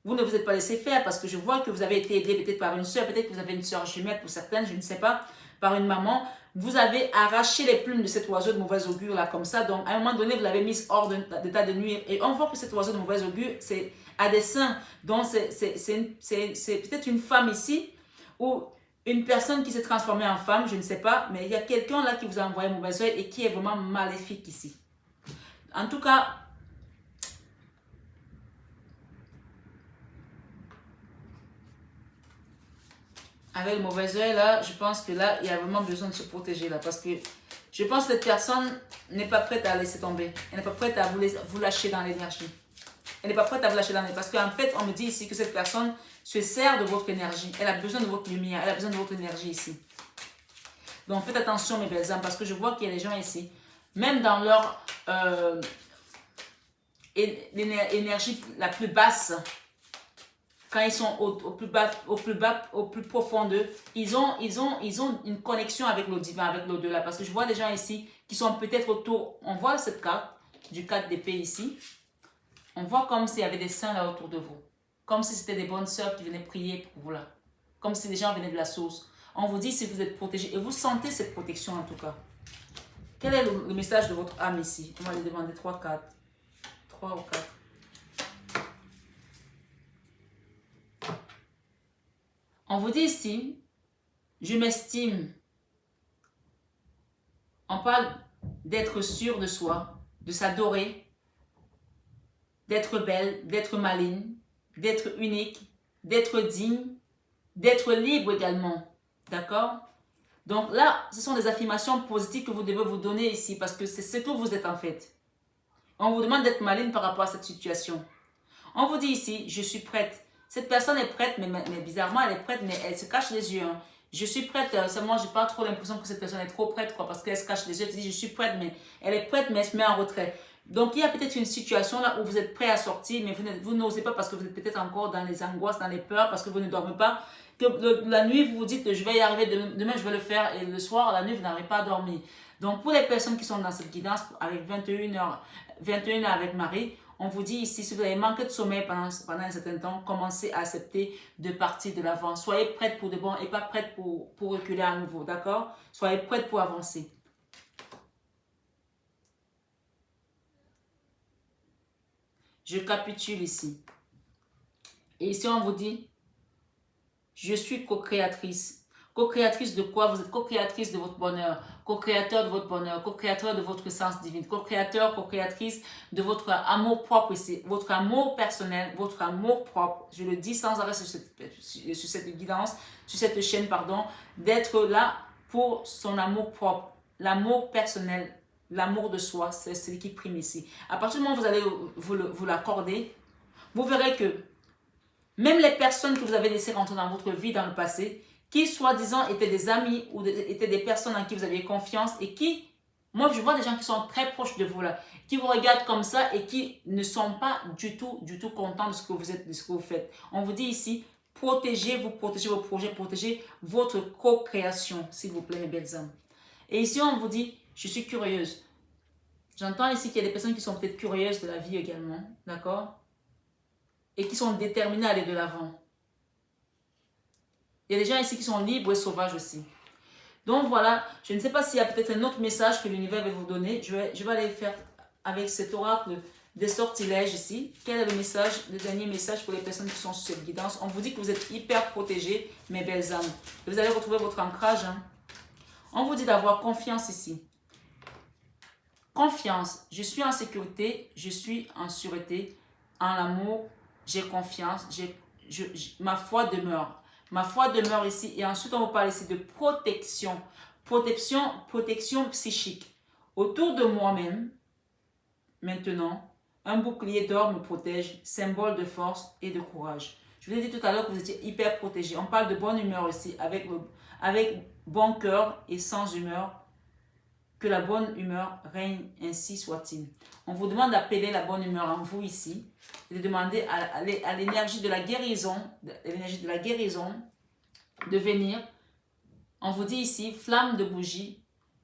vous ne vous êtes pas laissé faire parce que je vois que vous avez été aidé peut-être par une soeur, peut-être que vous avez une soeur jumelle pour certaines, je ne sais pas, par une maman. Vous avez arraché les plumes de cet oiseau de mauvais augure là comme ça. Donc à un moment donné, vous l'avez mis hors d'état de nuire. Et on voit que cet oiseau de mauvais augure, c'est à dessein. Donc c'est peut-être une femme ici ou une personne qui s'est transformée en femme, je ne sais pas. Mais il y a quelqu'un là qui vous a envoyé un mauvais œil et qui est vraiment maléfique ici. En tout cas, avec le mauvais œil là, je pense que là, il y a vraiment besoin de se protéger là. Parce que je pense que cette personne n'est pas prête à laisser tomber. Elle n'est pas prête à vous lâcher dans l'énergie. Elle n'est pas prête à vous lâcher dans l'énergie. Parce qu'en fait, on me dit ici que cette personne se sert de votre énergie. Elle a besoin de votre lumière. Elle a besoin de votre énergie ici. Donc faites attention mes belles âmes. Parce que je vois qu'il y a des gens ici. Même dans leur énergie la plus basse. Quand ils sont au plus profond d'eux, ils ont une connexion avec le divin, avec l'au-delà. Parce que je vois des gens ici qui sont peut-être autour. On voit cette carte du 4 d'épée ici. On voit comme s'il y avait des saints là autour de vous. Comme si c'était des bonnes sœurs qui venaient prier pour vous là. Comme si les gens venaient de la source. On vous dit si vous êtes protégé. Et vous sentez cette protection en tout cas. Quel est le message de votre âme ici? On va lui demander 3 cartes. 3 ou 4. On vous dit ici, je m'estime. On parle d'être sûr de soi, de s'adorer, d'être belle, d'être maligne, d'être unique, d'être digne, d'être libre également. D'accord? Donc là, ce sont des affirmations positives que vous devez vous donner ici parce que c'est ce que vous êtes en fait. On vous demande d'être maligne par rapport à cette situation. On vous dit ici, je suis prête. Cette personne est prête, mais bizarrement, elle est prête, mais elle se cache les yeux. Hein. Je suis prête, seulement, je n'ai pas trop l'impression que cette personne est trop prête, quoi, parce qu'elle se cache les yeux. Elle dit, je suis prête, mais elle est prête, mais elle se met en retrait. Donc, il y a peut-être une situation là où vous êtes prêt à sortir, mais vous n'osez pas parce que vous êtes peut-être encore dans les angoisses, dans les peurs, parce que vous ne dormez pas. Que la nuit, vous vous dites, je vais y arriver, demain, je vais le faire, et le soir, la nuit, vous n'arrivez pas à dormir. Donc, pour les personnes qui sont dans cette guidance, avec 21 heures avec Marie, on vous dit ici, si vous avez manqué de sommeil pendant un certain temps, commencez à accepter de partir de l'avant. Soyez prête pour de bon et pas prête pour reculer à nouveau, d'accord? Soyez prête pour avancer. Je capitule ici. Et ici, on vous dit, je suis co-créatrice. Co-créatrice de quoi? Vous êtes co-créatrice de votre bonheur, co-créateur de votre bonheur, co-créateur de votre essence divine, co-créateur, co-créatrice de votre amour propre ici, votre amour personnel, votre amour propre. Je le dis sans arrêt sur cette guidance, sur cette chaîne, pardon, d'être là pour son amour propre, l'amour personnel, l'amour de soi, c'est ce qui prime ici. À partir du moment où vous allez vous l'accorder, vous verrez que même les personnes que vous avez laissées rentrer dans votre vie dans le passé, qui soi-disant étaient des amis ou étaient des personnes en qui vous aviez confiance et qui, moi je vois des gens qui sont très proches de vous là, qui vous regardent comme ça et qui ne sont pas du tout contents de ce que vous êtes, de ce que vous faites. On vous dit ici, protégez vos projets, protégez votre co-création, s'il vous plaît mes belles âmes. Et ici on vous dit, je suis curieuse. J'entends ici qu'il y a des personnes qui sont peut-être curieuses de la vie également, d'accord? Et qui sont déterminées à aller de l'avant. Il y a des gens ici qui sont libres et sauvages aussi. Donc voilà, je ne sais pas s'il y a peut-être un autre message que l'univers va vous donner. Je vais aller faire avec cet oracle des sortilèges ici. Quel est le message, le dernier message pour les personnes qui sont sur cette guidance? On vous dit que vous êtes hyper protégés, mes belles âmes. Vous allez retrouver votre ancrage. Hein. On vous dit d'avoir confiance ici. Confiance. Je suis en sécurité, je suis en sûreté, en l'amour. j'ai confiance, ma foi demeure. Ma foi demeure ici. Et ensuite, on vous parle ici de protection. Protection psychique. Autour de moi-même, maintenant, un bouclier d'or me protège, symbole de force et de courage. Je vous ai dit tout à l'heure que vous étiez hyper protégé. On parle de bonne humeur aussi, avec bon cœur et sans humeur. Que la bonne humeur règne, ainsi soit-il. On vous demande d'appeler la bonne humeur en vous ici et de demander à l'énergie de la guérison, de venir. On vous dit ici, flamme de bougie,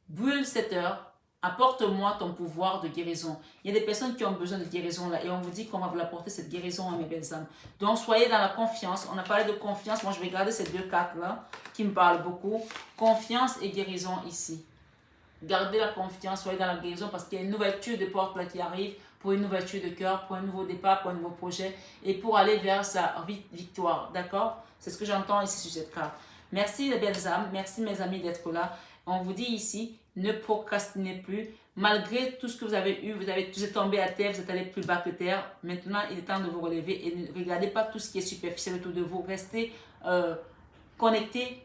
brûle cette heure, apporte-moi ton pouvoir de guérison. Il y a des personnes qui ont besoin de guérison là et on vous dit qu'on va vous apporter cette guérison à mes belles âmes. Donc soyez dans la confiance. On a parlé de confiance. Moi je vais garder ces deux cartes là qui me parlent beaucoup. Confiance et guérison ici. Gardez la confiance, soyez dans la guérison parce qu'il y a une ouverture de porte là qui arrive pour une ouverture de cœur, pour un nouveau départ, pour un nouveau projet et pour aller vers sa victoire. D'accord? C'est ce que j'entends ici sur cette carte. Merci les belles âmes, merci mes amis d'être là. On vous dit ici, ne procrastinez plus. Malgré tout ce que vous avez eu, vous êtes tombé à terre, vous êtes allé plus bas que terre. Maintenant, il est temps de vous relever et ne regardez pas tout ce qui est superficiel autour de vous. Restez connectés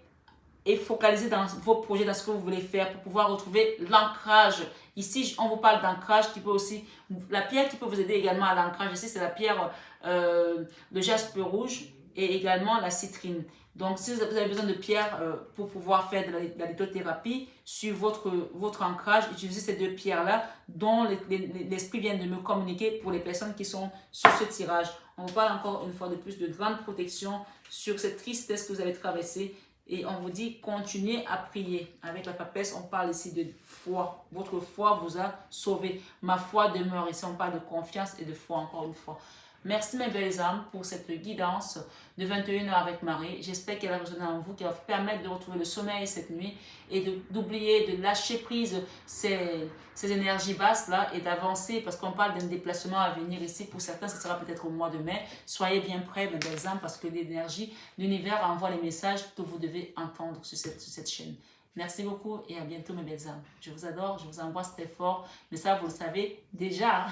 et focalisez dans vos projets, dans ce que vous voulez faire pour pouvoir retrouver l'ancrage. Ici, on vous parle d'ancrage qui peut aussi... La pierre qui peut vous aider également à l'ancrage, ici, c'est la pierre de jaspe rouge et également la citrine. Donc, si vous avez besoin de pierres pour pouvoir faire de la lithothérapie sur votre ancrage, utilisez ces deux pierres-là dont l'esprit vient de me communiquer pour les personnes qui sont sur ce tirage. On vous parle encore une fois de plus de grande protection sur cette tristesse que vous avez traversée. Et on vous dit, continuez à prier. Avec la papesse, on parle ici de foi. Votre foi vous a sauvé. Ma foi demeure. Ici, on parle de confiance et de foi, encore une fois. Merci mes belles âmes pour cette guidance de 21h avec Marie. J'espère qu'elle a résonné en vous, qu'elle va vous permettre de retrouver le sommeil cette nuit et d'oublier, de lâcher prise ces énergies basses là et d'avancer parce qu'on parle d'un déplacement à venir ici. Pour certains, ce sera peut-être au mois de mai. Soyez bien prêts mes belles âmes parce que l'énergie, l'univers envoie les messages que vous devez entendre sur cette chaîne. Merci beaucoup et à bientôt mes belles âmes. Je vous adore, je vous embrasse très fort. Mais ça, vous le savez déjà.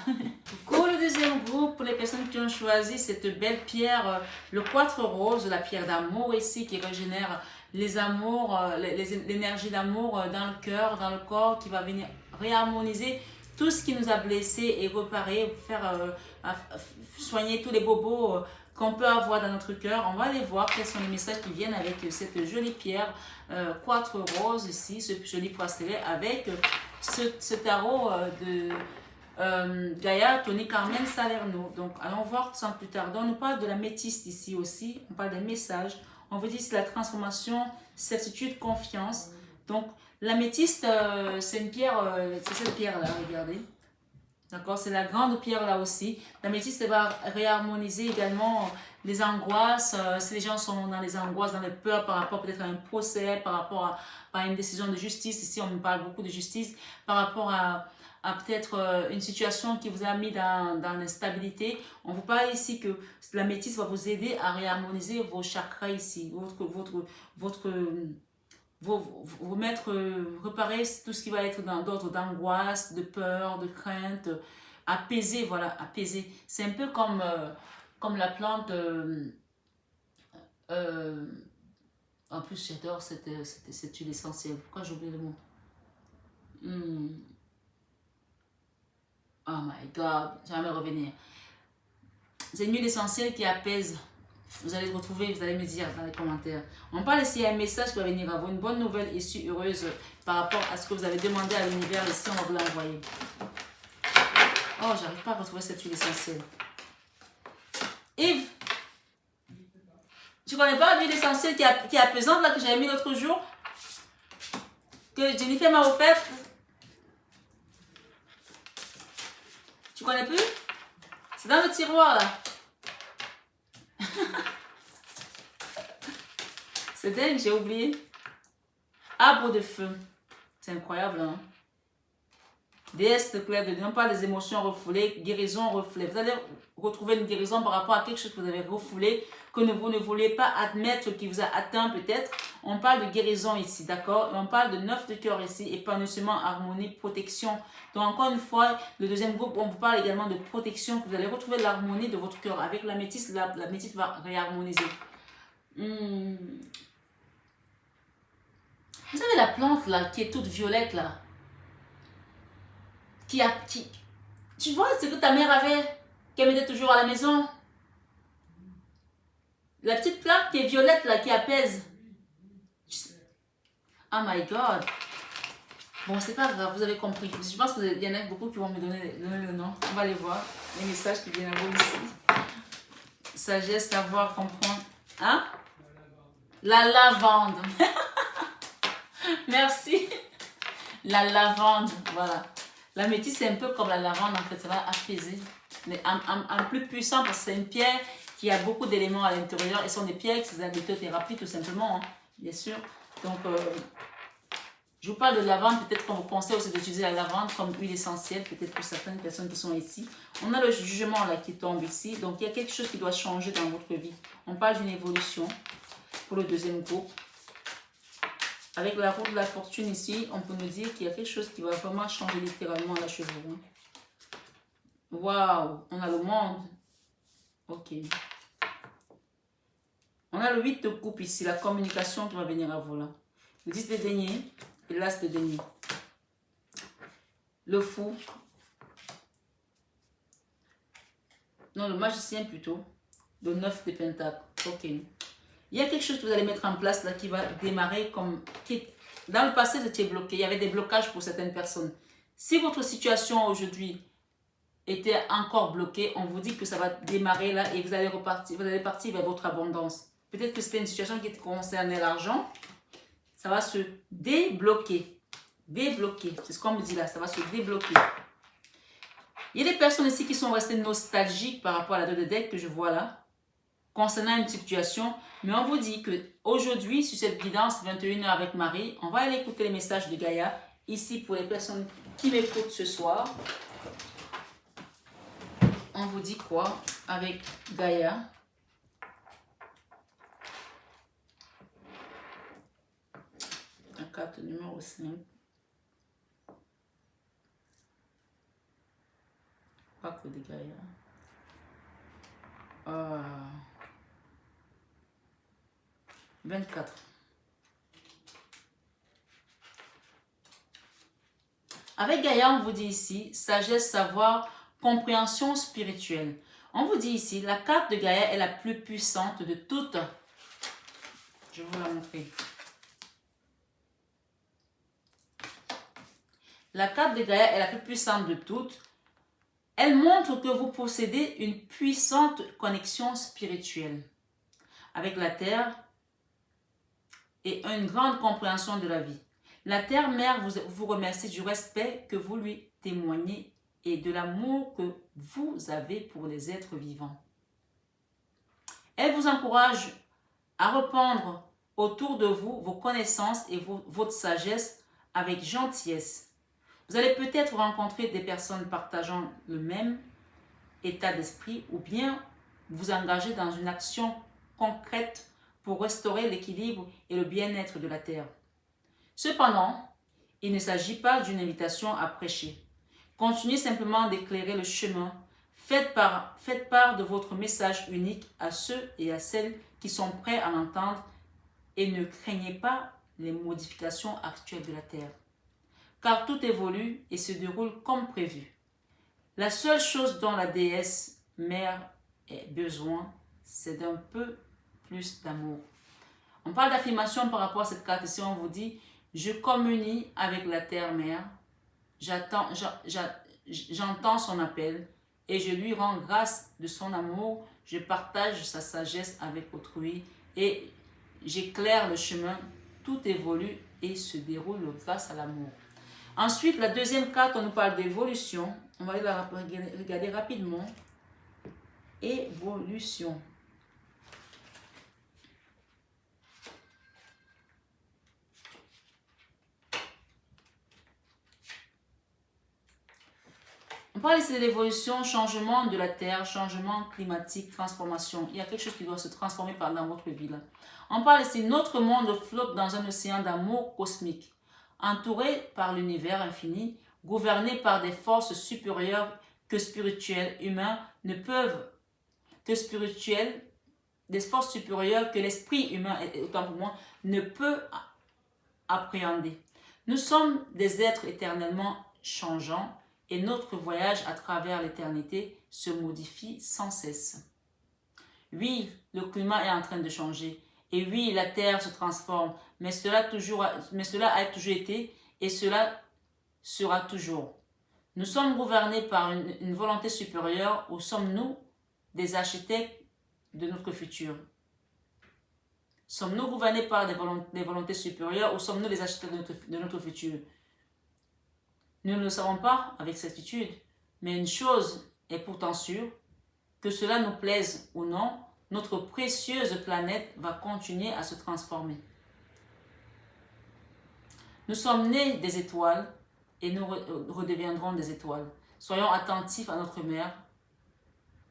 Pour le deuxième groupe, pour les personnes qui ont choisi cette belle pierre, le quartz rose, la pierre d'amour ici qui régénère les amours, l'énergie d'amour dans le cœur, dans le corps, qui va venir réharmoniser tout ce qui nous a blessés et réparer, faire soigner tous les bobos qu'on peut avoir dans notre cœur. On va aller voir quels sont les messages qui viennent avec cette jolie pierre quartz rose ici, ce joli bracelet avec ce tarot de Gaïa, Tony, Carmen, Salerno. Donc allons voir sans plus tarder. On nous parle de la métiste ici aussi, on parle des messages. On vous dit c'est la transformation, certitude, confiance. Donc la métiste, c'est une pierre, c'est cette pierre là, regardez. D'accord, c'est la grande pierre là aussi. La métiste va réharmoniser également les angoisses. Si les gens sont dans les angoisses, dans les peurs par rapport peut-être à un procès, par rapport à une décision de justice. Ici, on me parle beaucoup de justice. Par rapport à peut-être une situation qui vous a mis dans l'instabilité. On vous parle ici que la métiste va vous aider à réharmoniser vos chakras ici. Vous mettre, réparer tout ce qui va être d'ordre d'angoisse, de peur, de crainte, apaiser, voilà, apaiser. C'est un peu comme la plante, en plus j'adore cette huile essentielle. Pourquoi j'ai oublié le mot? Oh my God, jamais revenir. C'est une huile essentielle qui apaise. Vous allez retrouver, vous allez me dire dans les commentaires. On parle ici d'un message qui va venir à vous, une bonne nouvelle issue heureuse par rapport à ce que vous avez demandé à l'univers. Ici, on va vous l'envoyer. Oh, j'arrive pas à retrouver cette huile essentielle. Yves, tu connais pas l'huile essentielle qui est apaisante là que j'avais mis l'autre jour? Que Jennifer m'a offerte? Tu connais plus? C'est dans le tiroir là. C'est dingue, j'ai oublié. Arbre de feu. C'est incroyable, hein? Déesse claire de lune, on parle des émotions refoulées, guérison reflet. Vous allez retrouver une guérison par rapport à quelque chose que vous avez refoulé, que vous ne vouliez pas admettre, qui vous a atteint peut-être. On parle de guérison ici, d'accord? Et on parle de 9 de cœur ici, épanouissement, harmonie, protection. Donc encore une fois, le deuxième groupe, on vous parle également de protection, que vous allez retrouver l'harmonie de votre cœur. Avec la métisse, la métisse va réharmoniser. Vous savez la plante là, qui est toute violette là? Tu vois ce que ta mère avait, qu'elle mettait toujours à la maison? La petite plante qui est violette là, qui apaise. Oh my God. Bon, c'est pas grave, vous avez compris. Je pense qu'il y en a beaucoup qui vont me donner le nom. On va aller voir les messages qui viennent à vous ici. Sagesse, savoir, comprendre. Hein? La lavande. Merci. La lavande, voilà. La métisse, c'est un peu comme la lavande, en fait, ça va apaiser. Mais en plus puissant, parce que c'est une pierre qui a beaucoup d'éléments à l'intérieur. Et ce sont des pierres qui sont en lithothérapie, tout simplement, hein, bien sûr. Donc, je vous parle de lavande, peut-être qu'on vous conseille aussi d'utiliser la lavande comme huile essentielle, peut-être pour certaines personnes qui sont ici. On a le jugement là qui tombe ici, donc il y a quelque chose qui doit changer dans votre vie. On parle d'une évolution pour le deuxième groupe. Avec la roue de la fortune ici, on peut nous dire qu'il y a quelque chose qui va vraiment changer littéralement à la chevelure. Waouh, on a le monde. Ok. On a le 8 de coupe ici, la communication qui va venir à vous là. Le 10 de denier et l'as de denier. Le fou. Non, le magicien plutôt. Le 9 de pentacle. Ok. Il y a quelque chose que vous allez mettre en place là qui va démarrer comme... Dans le passé, vous étiez bloqué. Il y avait des blocages pour certaines personnes. Si votre situation aujourd'hui était encore bloquée, on vous dit que ça va démarrer là et vous allez repartir. Vous allez partir vers votre abondance. Peut-être que c'était une situation qui concernait l'argent. Ça va se débloquer. Débloquer. C'est ce qu'on me dit là. Ça va se débloquer. Il y a des personnes ici qui sont restées nostalgiques par rapport à la 2 de deck que je vois là. Concernant une situation, mais on vous dit que aujourd'hui sur cette guidance 21h avec Marie, on va aller écouter les messages de Gaïa, ici pour les personnes qui m'écoutent ce soir. On vous dit quoi avec Gaïa? La carte numéro 5. Pas que de Gaïa. Ah. 24. Avec Gaïa, on vous dit ici, sagesse, savoir, compréhension spirituelle. On vous dit ici, la carte de Gaïa est la plus puissante de toutes. Je vais vous la montrer. La carte de Gaïa est la plus puissante de toutes. Elle montre que vous possédez une puissante connexion spirituelle avec la Terre et une grande compréhension de la vie. La Terre-Mère vous remercie du respect que vous lui témoignez et de l'amour que vous avez pour les êtres vivants. Elle vous encourage à répandre autour de vous vos connaissances et votre sagesse avec gentillesse. Vous allez peut-être rencontrer des personnes partageant le même état d'esprit ou bien vous engager dans une action concrète pour restaurer l'équilibre et le bien-être de la terre. Cependant, il ne s'agit pas d'une invitation à prêcher. Continuez simplement d'éclairer le chemin. Faites part de votre message unique à ceux et à celles qui sont prêts à l'entendre et ne craignez pas les modifications actuelles de la terre. Car tout évolue et se déroule comme prévu. La seule chose dont la déesse mère ait besoin, c'est d'un peu plus d'amour. On parle d'affirmation par rapport à cette carte ici. On vous dit, je communie avec la terre-mère, j'entends son appel et je lui rends grâce de son amour. Je partage sa sagesse avec autrui et j'éclaire le chemin. Tout évolue et se déroule grâce à l'amour. Ensuite, la deuxième carte, on nous parle d'évolution. On va la regarder rapidement. Évolution. On parle ici de l'évolution, changement de la Terre, changement climatique, transformation. Il y a quelque chose qui doit se transformer dans votre vie là. On parle ici, notre monde flotte dans un océan d'amour cosmique, entouré par l'univers infini, gouverné par des forces supérieures que spirituels humains ne peuvent, des forces supérieures que l'esprit humain, autant pour moi, ne peut appréhender. Nous sommes des êtres éternellement changeants et notre voyage à travers l'éternité se modifie sans cesse. Oui, le climat est en train de changer. Et oui, la terre se transforme. Mais cela a toujours été et cela sera toujours. Nous sommes gouvernés par une volonté supérieure ou sommes-nous des architectes de notre futur? Sommes-nous gouvernés par des volontés supérieures ou sommes-nous les architectes de notre futur? Nous ne le savons pas avec certitude, mais une chose est pourtant sûre, que cela nous plaise ou non, notre précieuse planète va continuer à se transformer. Nous sommes nés des étoiles et nous redeviendrons des étoiles. Soyons attentifs à notre mère,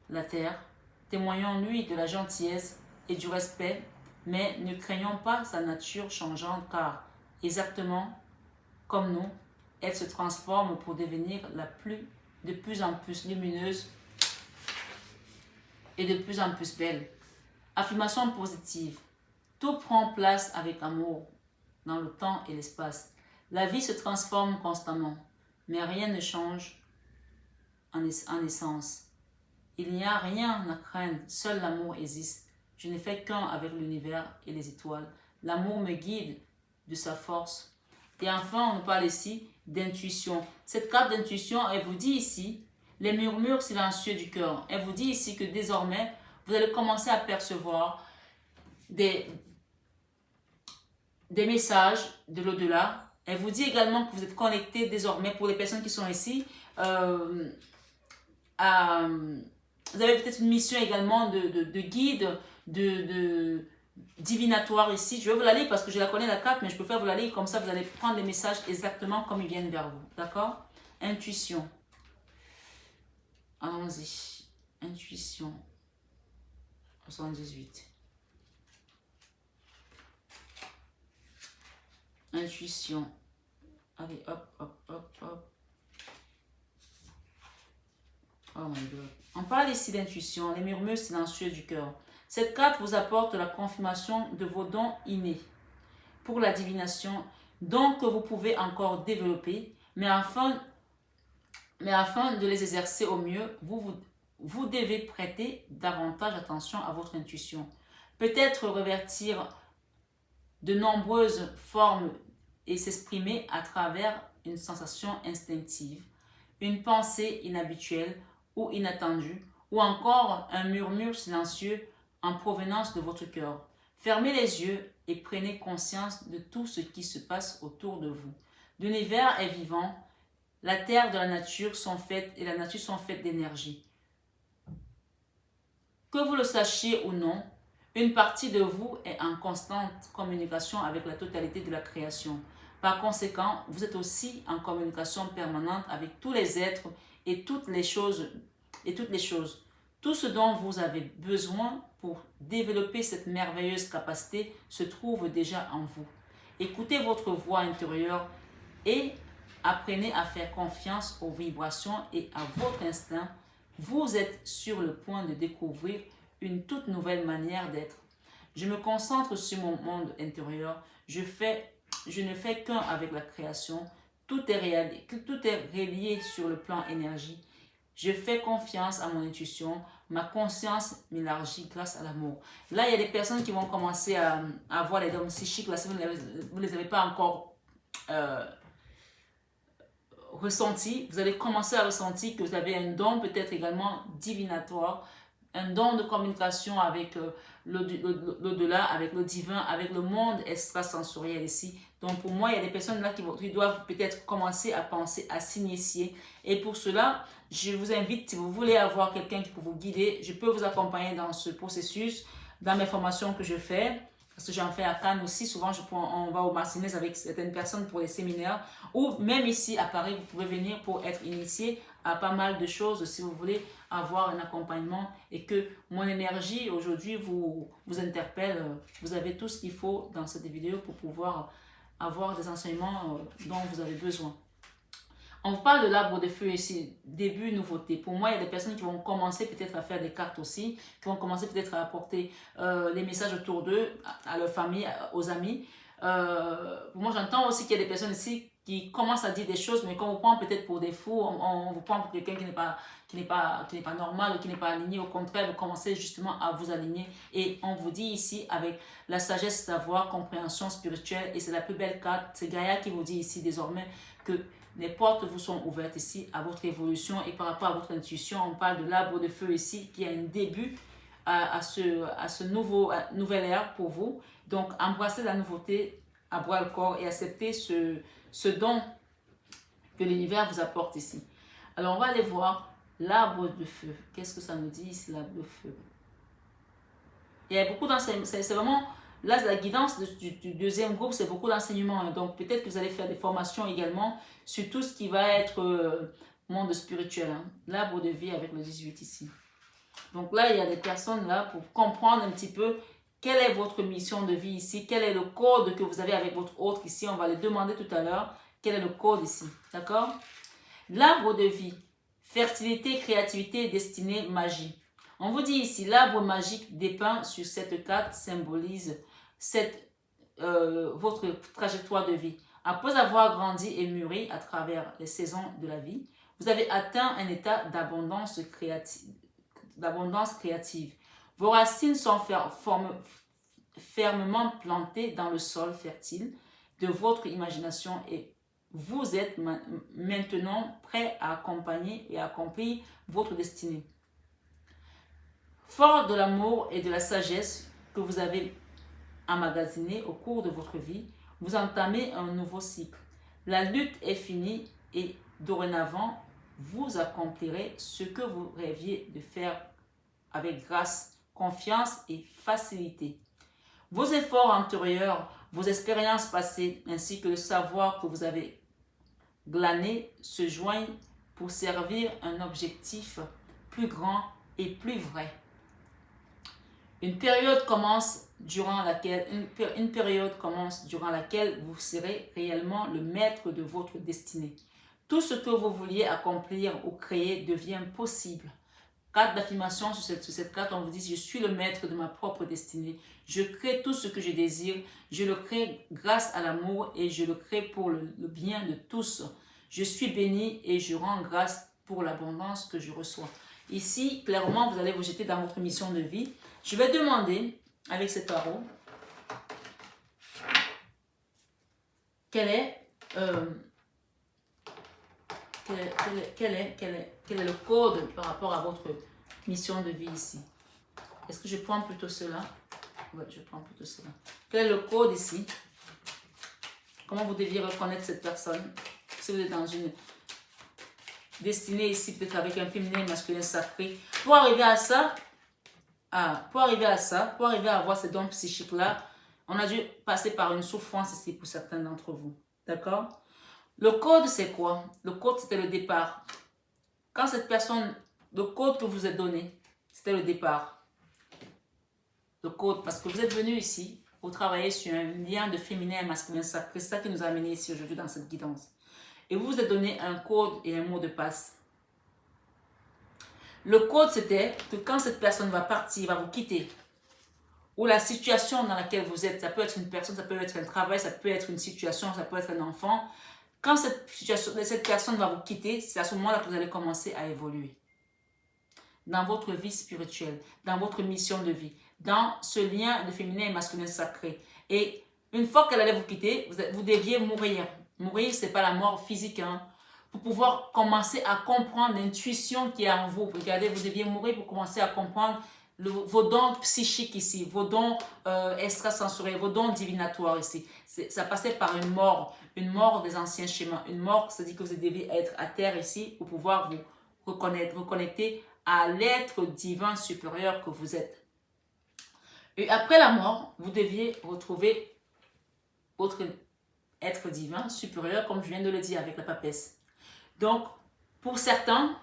la Terre, témoignons-lui de la gentillesse et du respect, mais ne craignons pas sa nature changeante car, exactement comme nous, elle se transforme pour devenir de plus en plus lumineuse et de plus en plus belle. Affirmation positive. Tout prend place avec amour dans le temps et l'espace. La vie se transforme constamment, mais rien ne change en essence. Il n'y a rien à craindre, seul l'amour existe. Je ne fais qu'un avec l'univers et les étoiles. L'amour me guide de sa force. Et enfin, on parle ici d'intuition. Cette carte d'intuition, elle vous dit ici, les murmures silencieux du cœur. Elle vous dit ici que désormais, vous allez commencer à percevoir des messages de l'au-delà. Elle vous dit également que vous êtes connecté désormais, pour les personnes qui sont ici, vous avez peut-être une mission également de guide, de divinatoire ici. Je vais vous la lire parce que je la connais la carte, mais je préfère vous la lire comme ça, vous allez prendre les messages exactement comme ils viennent vers vous. D'accord? Intuition. Allons-y. Intuition. 78. Intuition. Allez, hop, hop, hop, hop. Oh my God. On parle ici d'intuition, les murmures silencieux du cœur. Cette carte vous apporte la confirmation de vos dons innés pour la divination, dons que vous pouvez encore développer, mais afin de les exercer au mieux, vous devez prêter davantage attention à votre intuition. Peut-être revêtir de nombreuses formes et s'exprimer à travers une sensation instinctive, une pensée inhabituelle ou inattendue, ou encore un murmure silencieux en provenance de votre cœur. Fermez les yeux et prenez conscience de tout ce qui se passe autour de vous. L'univers est vivant, la terre et la nature sont faites d'énergie. Que vous le sachiez ou non, une partie de vous est en constante communication avec la totalité de la création. Par conséquent, vous êtes aussi en communication permanente avec tous les êtres et toutes les choses. Tout ce dont vous avez besoin pour développer cette merveilleuse capacité se trouve déjà en vous. Écoutez votre voix intérieure et apprenez à faire confiance aux vibrations et à votre instinct. Vous êtes sur le point de découvrir une toute nouvelle manière d'être. Je me concentre sur mon monde intérieur. Je ne fais qu'un avec la création. Tout est relié sur le plan énergie. Je fais confiance à mon intuition. Ma conscience m'élargit grâce à l'amour. Là, il y a des personnes qui vont commencer à avoir les dons psychiques. Là, si vous ne les avez pas encore ressentis, vous allez commencer à ressentir que vous avez un don peut-être également divinatoire, un don de communication avec l'au-delà, avec le divin, avec le monde extrasensoriel ici. Donc pour moi, il y a des personnes là qui doivent peut-être commencer à penser à s'initier. Et pour cela, je vous invite, si vous voulez avoir quelqu'un qui peut vous guider, je peux vous accompagner dans ce processus, dans mes formations que je fais. Parce que j'en fais à Cannes aussi. Souvent, on va au Martinez avec certaines personnes pour les séminaires. Ou même ici à Paris, vous pouvez venir pour être initié à pas mal de choses si vous voulez avoir un accompagnement et que mon énergie aujourd'hui vous interpelle. Vous avez tout ce qu'il faut dans cette vidéo pour pouvoir avoir des enseignements dont vous avez besoin. On parle de l'arbre de feu ici, début, nouveauté. Pour moi, il y a des personnes qui vont commencer peut-être à faire des cartes aussi, qui vont commencer peut-être à apporter les messages autour d'eux, à leur famille, aux amis. Pour moi, j'entends aussi qu'il y a des personnes ici qui commencent à dire des choses, mais qu'on vous prend peut-être pour des fous, on vous prend pour quelqu'un qui n'est pas normal ou qui n'est pas aligné. Au contraire, vous commencez justement à vous aligner. Et on vous dit ici, avec la sagesse, savoir, compréhension spirituelle, et c'est la plus belle carte, c'est Gaïa qui vous dit ici désormais que les portes vous sont ouvertes ici à votre évolution et par rapport à votre intuition. On parle de l'arbre de feu ici qui a un début à ce nouvelle ère pour vous. Donc, embrassez la nouveauté à bras le corps et acceptez ce don que l'univers vous apporte ici. Alors, on va aller voir l'arbre de feu. Qu'est-ce que ça nous dit ici, l'arbre de feu? Il y a beaucoup d'enseignements. C'est vraiment... Là, la guidance du deuxième groupe, c'est beaucoup d'enseignements. Donc, peut-être que vous allez faire des formations également sur tout ce qui va être monde spirituel. Hein. L'arbre de vie avec le 18 ici. Donc là, il y a des personnes là pour comprendre un petit peu quelle est votre mission de vie ici, quel est le code que vous avez avec votre autre ici. On va le demander tout à l'heure. Quel est le code ici? D'accord? L'arbre de vie, fertilité, créativité, destinée, magie. On vous dit ici, l'arbre magique dépeint sur cette carte symbolise votre trajectoire de vie. Après avoir grandi et mûri à travers les saisons de la vie, vous avez atteint un état d'abondance créative. Vos racines sont fermement plantées dans le sol fertile de votre imagination et vous êtes maintenant prêt à accompagner et à accomplir votre destinée. Fort de l'amour et de la sagesse que vous avez emmagasiné au cours de votre vie, vous entamez un nouveau cycle. La lutte est finie et dorénavant, vous accomplirez ce que vous rêviez de faire avec grâce, confiance et facilité. Vos efforts antérieurs, vos expériences passées, ainsi que le savoir que vous avez glané se joignent pour servir un objectif plus grand et plus vrai. Une période commence durant laquelle vous serez réellement le maître de votre destinée. Tout ce que vous vouliez accomplir ou créer devient possible. Carte d'affirmation sur cette carte, on vous dit, je suis le maître de ma propre destinée. Je crée tout ce que je désire. Je le crée grâce à l'amour et je le crée pour le bien de tous. Je suis béni et je rends grâce pour l'abondance que je reçois. Ici, clairement, vous allez vous jeter dans votre mission de vie. Je vais demander, avec ce tarot, quel est le code par rapport à votre mission de vie ici. Est-ce que je prends plutôt cela? Oui, je prends plutôt cela. Quel est le code ici? Comment vous deviez reconnaître cette personne? Si vous êtes dans une destinée ici, peut-être avec un féminin, masculin sacré. Pour arriver à ça, pour arriver à avoir ces dons psychiques-là, on a dû passer par une souffrance ici pour certains d'entre vous. D'accord? Le code, c'est quoi? Le code, c'était le départ. Quand cette personne, le code que vous êtes donné, c'était le départ. Le code, parce que vous êtes venu ici pour travailler sur un lien de féminin et masculin sacré. C'est ça qui nous a amené ici aujourd'hui dans cette guidance. Et vous vous êtes donné un code et un mot de passe. Le code, c'était que quand cette personne va partir, va vous quitter, ou la situation dans laquelle vous êtes, ça peut être une personne, ça peut être un travail, ça peut être une situation, ça peut être un enfant. Quand cette personne va vous quitter, c'est à ce moment-là que vous allez commencer à évoluer. Dans votre vie spirituelle, dans votre mission de vie, dans ce lien de féminin et masculin sacré. Et une fois qu'elle allait vous quitter, vous deviez mourir. Mourir, ce n'est pas la mort physique, hein. Pour pouvoir commencer à comprendre l'intuition qui est en vous. Regardez, vous deviez mourir pour commencer à comprendre vos dons psychiques ici, vos dons extrasensoriels, vos dons divinatoires ici. Ça passait par une mort des anciens schémas. Une mort, c'est-à-dire que vous deviez être à terre ici pour pouvoir vous reconnecter à l'être divin supérieur que vous êtes. Et après la mort, vous deviez retrouver votre être divin supérieur, comme je viens de le dire avec la papesse. Donc, Pour certains,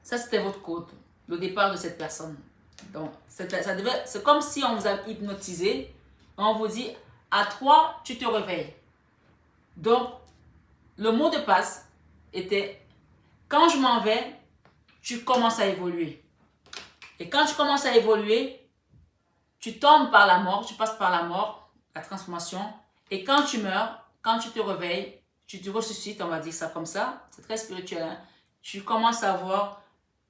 ça c'était votre code, le départ de cette personne. Donc, c'est comme si on vous a hypnotisé, on vous dit, à 3, tu te réveilles. Donc, le mot de passe était, quand je m'en vais, tu commences à évoluer. Et quand tu commences à évoluer, tu tombes par la mort, tu passes par la mort, la transformation. Et quand tu meurs, quand tu te réveilles, tu te ressuscites, on va dire ça comme ça, c'est très spirituel, hein? Tu commences à voir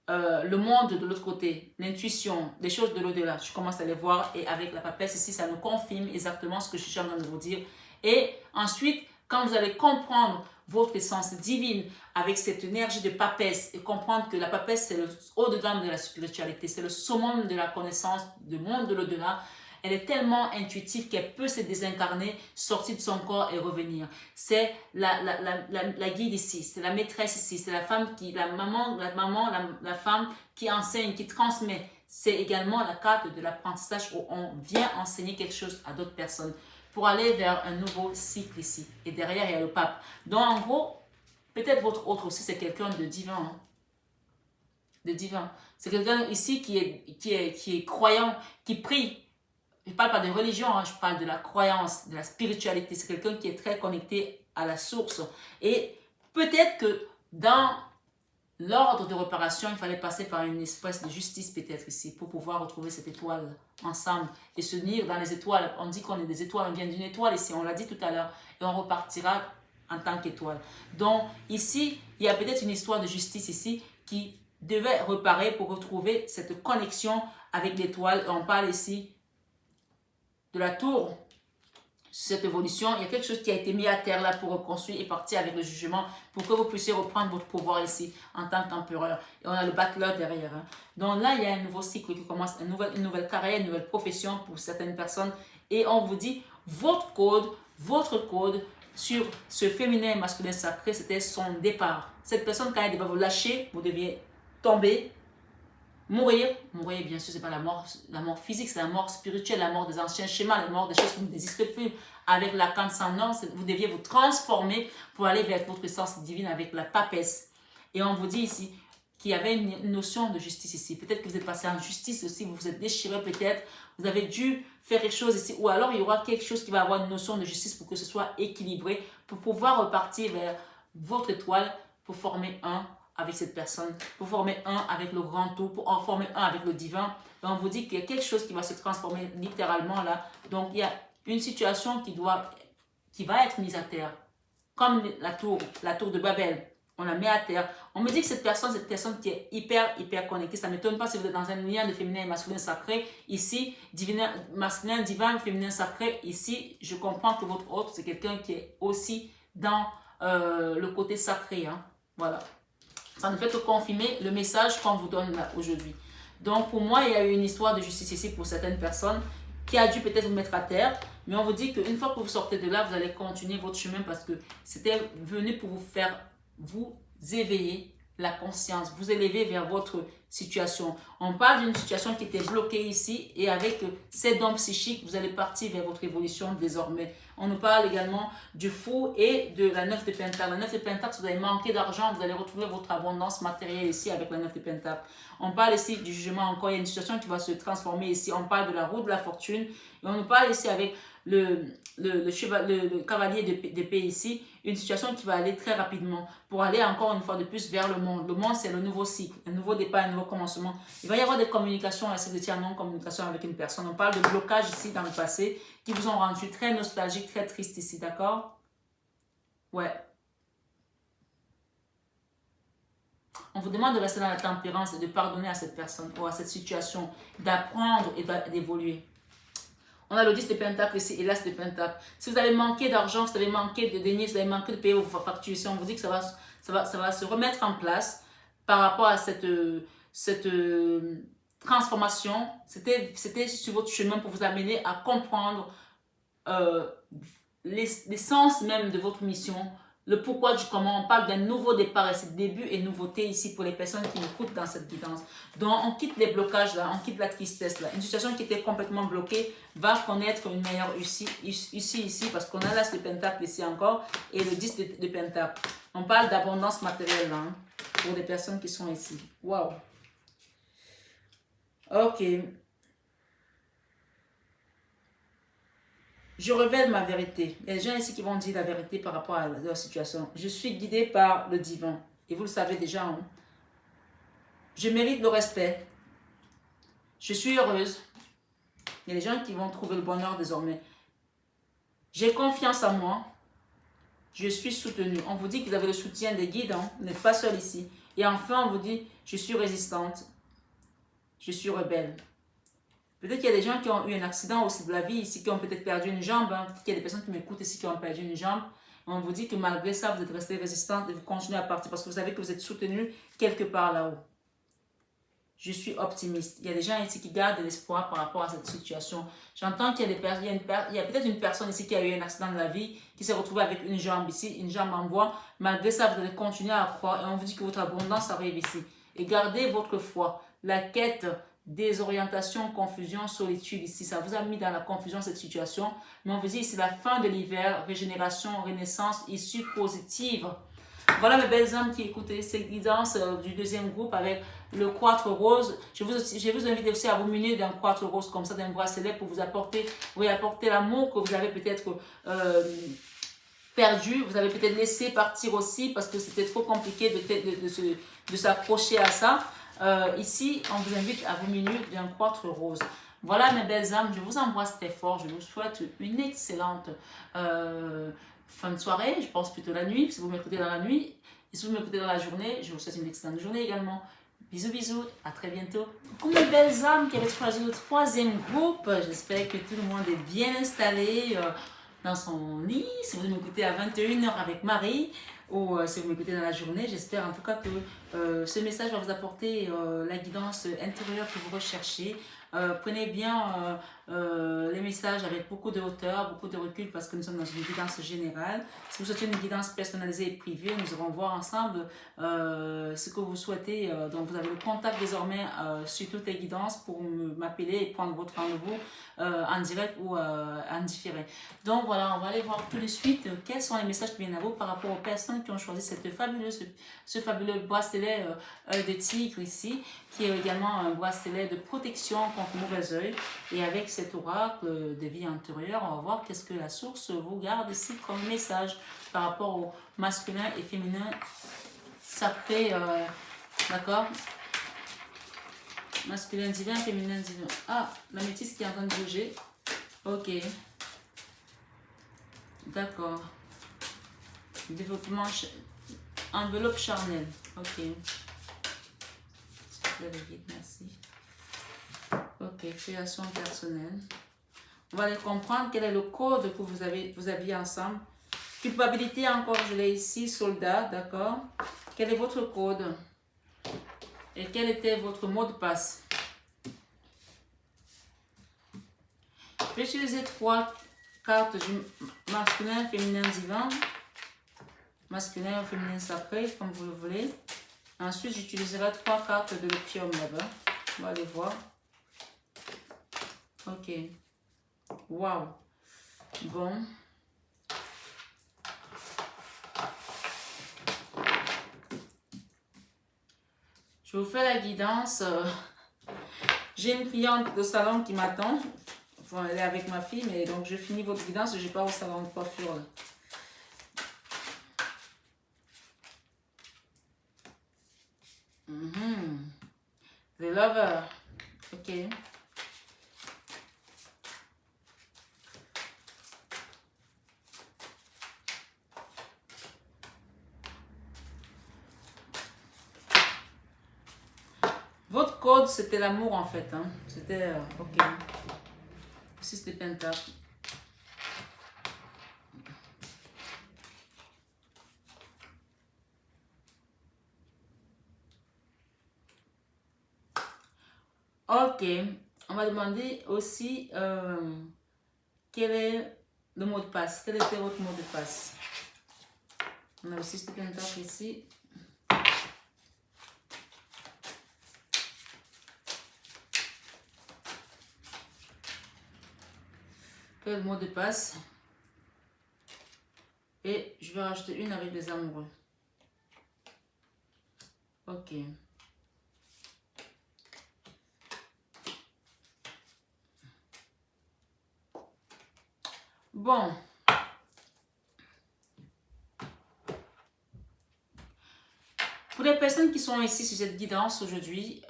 le monde de l'autre côté, l'intuition, des choses de l'au-delà. Tu commences à les voir et avec la papesse ici, ça nous confirme exactement ce que je suis en train de vous dire. Et ensuite, quand vous allez comprendre votre essence divine avec cette énergie de papesse et comprendre que la papesse, c'est le haut-de-gamme de la spiritualité, c'est le summum de la connaissance du monde de l'au-delà. Elle est tellement intuitive qu'elle peut se désincarner, sortir de son corps et revenir. C'est la guide ici, c'est la maîtresse ici, c'est la femme qui, la femme qui enseigne, qui transmet. C'est également la carte de l'apprentissage où on vient enseigner quelque chose à d'autres personnes pour aller vers un nouveau cycle ici. Et derrière, il y a le pape. Donc, en gros, peut-être votre autre aussi, c'est quelqu'un de divin. Hein? De divin. C'est quelqu'un ici qui est croyant, qui prie. Je ne parle pas de religion, hein, je parle de la croyance, de la spiritualité. C'est quelqu'un qui est très connecté à la source. Et peut-être que dans l'ordre de réparation, il fallait passer par une espèce de justice peut-être ici pour pouvoir retrouver cette étoile ensemble et se unir dans les étoiles. On dit qu'on est des étoiles, on vient d'une étoile ici, on l'a dit tout à l'heure, et on repartira en tant qu'étoile. Donc ici, il y a peut-être une histoire de justice ici qui devait réparer pour retrouver cette connexion avec l'étoile. On parle ici de la tour, cette évolution, il y a quelque chose qui a été mis à terre là pour reconstruire et partir avec le jugement pour que vous puissiez reprendre votre pouvoir ici en tant qu'empereur. Et on a le battleur derrière. Hein. Donc là, il y a un nouveau cycle qui commence, une nouvelle carrière, une nouvelle profession pour certaines personnes. Et on vous dit, votre code sur ce féminin et masculin sacré, c'était son départ. Cette personne, quand elle devait vous lâcher, vous deviez tomber, mourir bien sûr, c'est pas la mort physique, c'est la mort spirituelle, la mort des anciens schémas, la mort des choses qui n'existent plus. Avec la transcendance, vous deviez vous transformer pour aller vers votre essence divine avec la papesse. Et on vous dit ici qu'il y avait une notion de justice ici. Peut-être que vous êtes passé en justice aussi, vous vous êtes déchiré peut-être, vous avez dû faire quelque chose ici, ou alors il y aura quelque chose qui va avoir une notion de justice pour que ce soit équilibré, pour pouvoir repartir vers votre étoile, pour former un avec cette personne, pour former un avec le grand tout, pour en former un avec le divin. Et on vous dit qu'il y a quelque chose qui va se transformer littéralement là. Donc il y a une situation qui va être mise à terre. Comme la tour de Babel. On la met à terre. On me dit que cette personne qui est hyper connectée. Ça ne m'étonne pas si vous êtes dans un lien de féminin et masculin sacré. Ici, masculin, divin, féminin sacré. Ici, je comprends que votre autre, c'est quelqu'un qui est aussi dans le côté sacré. Hein. Voilà. Ça ne fait que confirmer le message qu'on vous donne là aujourd'hui. Donc, pour moi, il y a eu une histoire de justice ici pour certaines personnes qui a dû peut-être vous mettre à terre. Mais on vous dit qu'une fois que vous sortez de là, vous allez continuer votre chemin parce que c'était venu pour vous faire vous éveiller la conscience, vous élever vers votre situation. On parle d'une situation qui était bloquée ici et avec ces dons psychiques, vous allez partir vers votre évolution désormais. On nous parle également du fou et de la 9 de Pentacle. La 9 de Pentacle, si vous avez manqué d'argent, vous allez retrouver votre abondance matérielle ici avec la 9 de Pentacle. On parle ici du jugement encore, il y a une situation qui va se transformer ici. On parle de la roue de la fortune et on nous parle ici avec le cavalier d'épée ici, une situation qui va aller très rapidement pour aller encore une fois de plus vers le monde. Le monde, c'est le nouveau cycle, un nouveau départ, un nouveau commencement. Il va y avoir des communications, là, si vous étiez en non-communication avec une personne. On parle de blocage ici dans le passé qui vous ont rendu très nostalgique, très triste ici, d'accord? Ouais. On vous demande de rester dans la tempérance et de pardonner à cette personne ou à cette situation, d'apprendre et d'évoluer. On a le 10 de Pentacle ici et l'As de Pentacle. Si vous avez manqué d'argent, si vous avez manqué de deniers, si vous avez manqué de payer vos factures, on vous dit que ça va se remettre en place par rapport à cette transformation. C'était sur votre chemin pour vous amener à comprendre l'essence même de votre mission, le pourquoi du comment. On parle d'un nouveau départ et c'est début et nouveauté ici pour les personnes qui m'écoutent dans cette guidance. Donc, on quitte les blocages là, on quitte la tristesse là. Une situation qui était complètement bloquée va connaître une meilleure ici, parce qu'on a l'as de pentacle ici encore et le 10 de pentacle. On parle d'abondance matérielle là, hein, pour les personnes qui sont ici. Waouh! Ok. Je révèle ma vérité. Il y a des gens ici qui vont dire la vérité par rapport à leur situation. Je suis guidée par le divin. Et vous le savez déjà. Hein? Je mérite le respect. Je suis heureuse. Il y a des gens qui vont trouver le bonheur désormais. J'ai confiance en moi. Je suis soutenue. On vous dit que vous avez le soutien des guides. Hein? Vous n'êtes pas seul ici. Et enfin, on vous dit, je suis résistante. Je suis rebelle. Peut-être qu'il y a des gens qui ont eu un accident aussi de la vie ici, qui ont peut-être perdu une jambe. Hein. Peut-être qu'il y a des personnes qui m'écoutent ici qui ont perdu une jambe. On vous dit que malgré ça, vous êtes resté résistante et vous continuez à partir parce que vous savez que vous êtes soutenu quelque part là-haut. Je suis optimiste. Il y a des gens ici qui gardent de l'espoir par rapport à cette situation. J'entends qu'il y a peut-être une personne ici qui a eu un accident de la vie, qui s'est retrouvée avec une jambe ici, une jambe en bois. Malgré ça, vous allez continuer à croire et on vous dit que votre abondance arrive ici. Et gardez votre foi. La quête, désorientation, confusion, solitude ici. Ça vous a mis dans la confusion cette situation. Mais on vous dit c'est la fin de l'hiver, régénération, renaissance, issue positive. Voilà mes belles âmes qui écoutez ces guidances du deuxième groupe avec le quartz rose. Je vous invite aussi à vous munir d'un quartz rose comme ça, d'un bracelet pour vous apporter l'amour que vous avez peut-être perdu. Vous avez peut-être laissé partir aussi parce que c'était trop compliqué de s'accrocher à ça. Ici, on vous invite à vous munir d'un quartz rose. Voilà mes belles âmes, je vous embrasse très fort. Je vous souhaite une excellente fin de soirée, je pense plutôt la nuit, si vous m'écoutez dans la nuit. Et si vous m'écoutez dans la journée, je vous souhaite une excellente journée également. Bisous, bisous, à très bientôt. Coucou mes belles âmes qui avaient choisi le troisième groupe. J'espère que tout le monde est bien installé dans son lit. Si vous m'écoutez à 21h avec Marie, ou si vous m'écoutez dans la journée, j'espère en tout cas que ce message va vous apporter la guidance intérieure que vous recherchez. Prenez bien les messages avec beaucoup de hauteur, beaucoup de recul parce que nous sommes dans une guidance générale. Si vous souhaitez une guidance personnalisée et privée, nous allons voir ensemble ce que vous souhaitez. Donc vous avez le contact désormais sur toutes les guidances pour m'appeler et prendre votre rendez-vous en direct ou en différé. Donc voilà, on va aller voir tout de suite quels sont les messages qui viennent à vous par rapport aux personnes qui ont choisi ce fabuleux bracelet de tigre ici, qui est également un bracelet de protection contre mauvais oeil. Et avec cet oracle de vie antérieure, on va voir qu'est-ce que la source vous garde ici comme message par rapport au masculin et féminin sacré, d'accord? Masculin divin, féminin divin. Ah, la métisse qui est en train de bouger. Ok. D'accord. Développement, enveloppe charnelle. Ok. Merci. Ok, création personnelle. On va aller comprendre quel est le code que vous aviez ensemble. Culpabilité, encore, je l'ai ici, soldat, d'accord. Quel est votre code? Et quel était votre mot de passe? Je vais utiliser 3 cartes du masculin, féminin, divin. Masculin ou féminin sacré, comme vous le voulez. Ensuite, j'utiliserai 3 cartes de l'opium là-bas. On va aller voir. Ok. Waouh. Bon. Je vous fais la guidance. J'ai une cliente de salon qui m'attend. Enfin, elle est avec ma fille, mais donc je finis votre guidance. Je pars au salon de coiffure. Là. The Lover. Ok. Votre code, c'était l'amour en fait. Hein. C'était... ok. 6 de pentacle. Ok. On va demander aussi quel est le mot de passe. Quel était votre mot de passe? On a aussi ce pentacle ici. Quel mot de passe? Et je vais rajouter une avec les amoureux. Ok. Bon. Pour les personnes qui sont ici sur cette guidance aujourd'hui,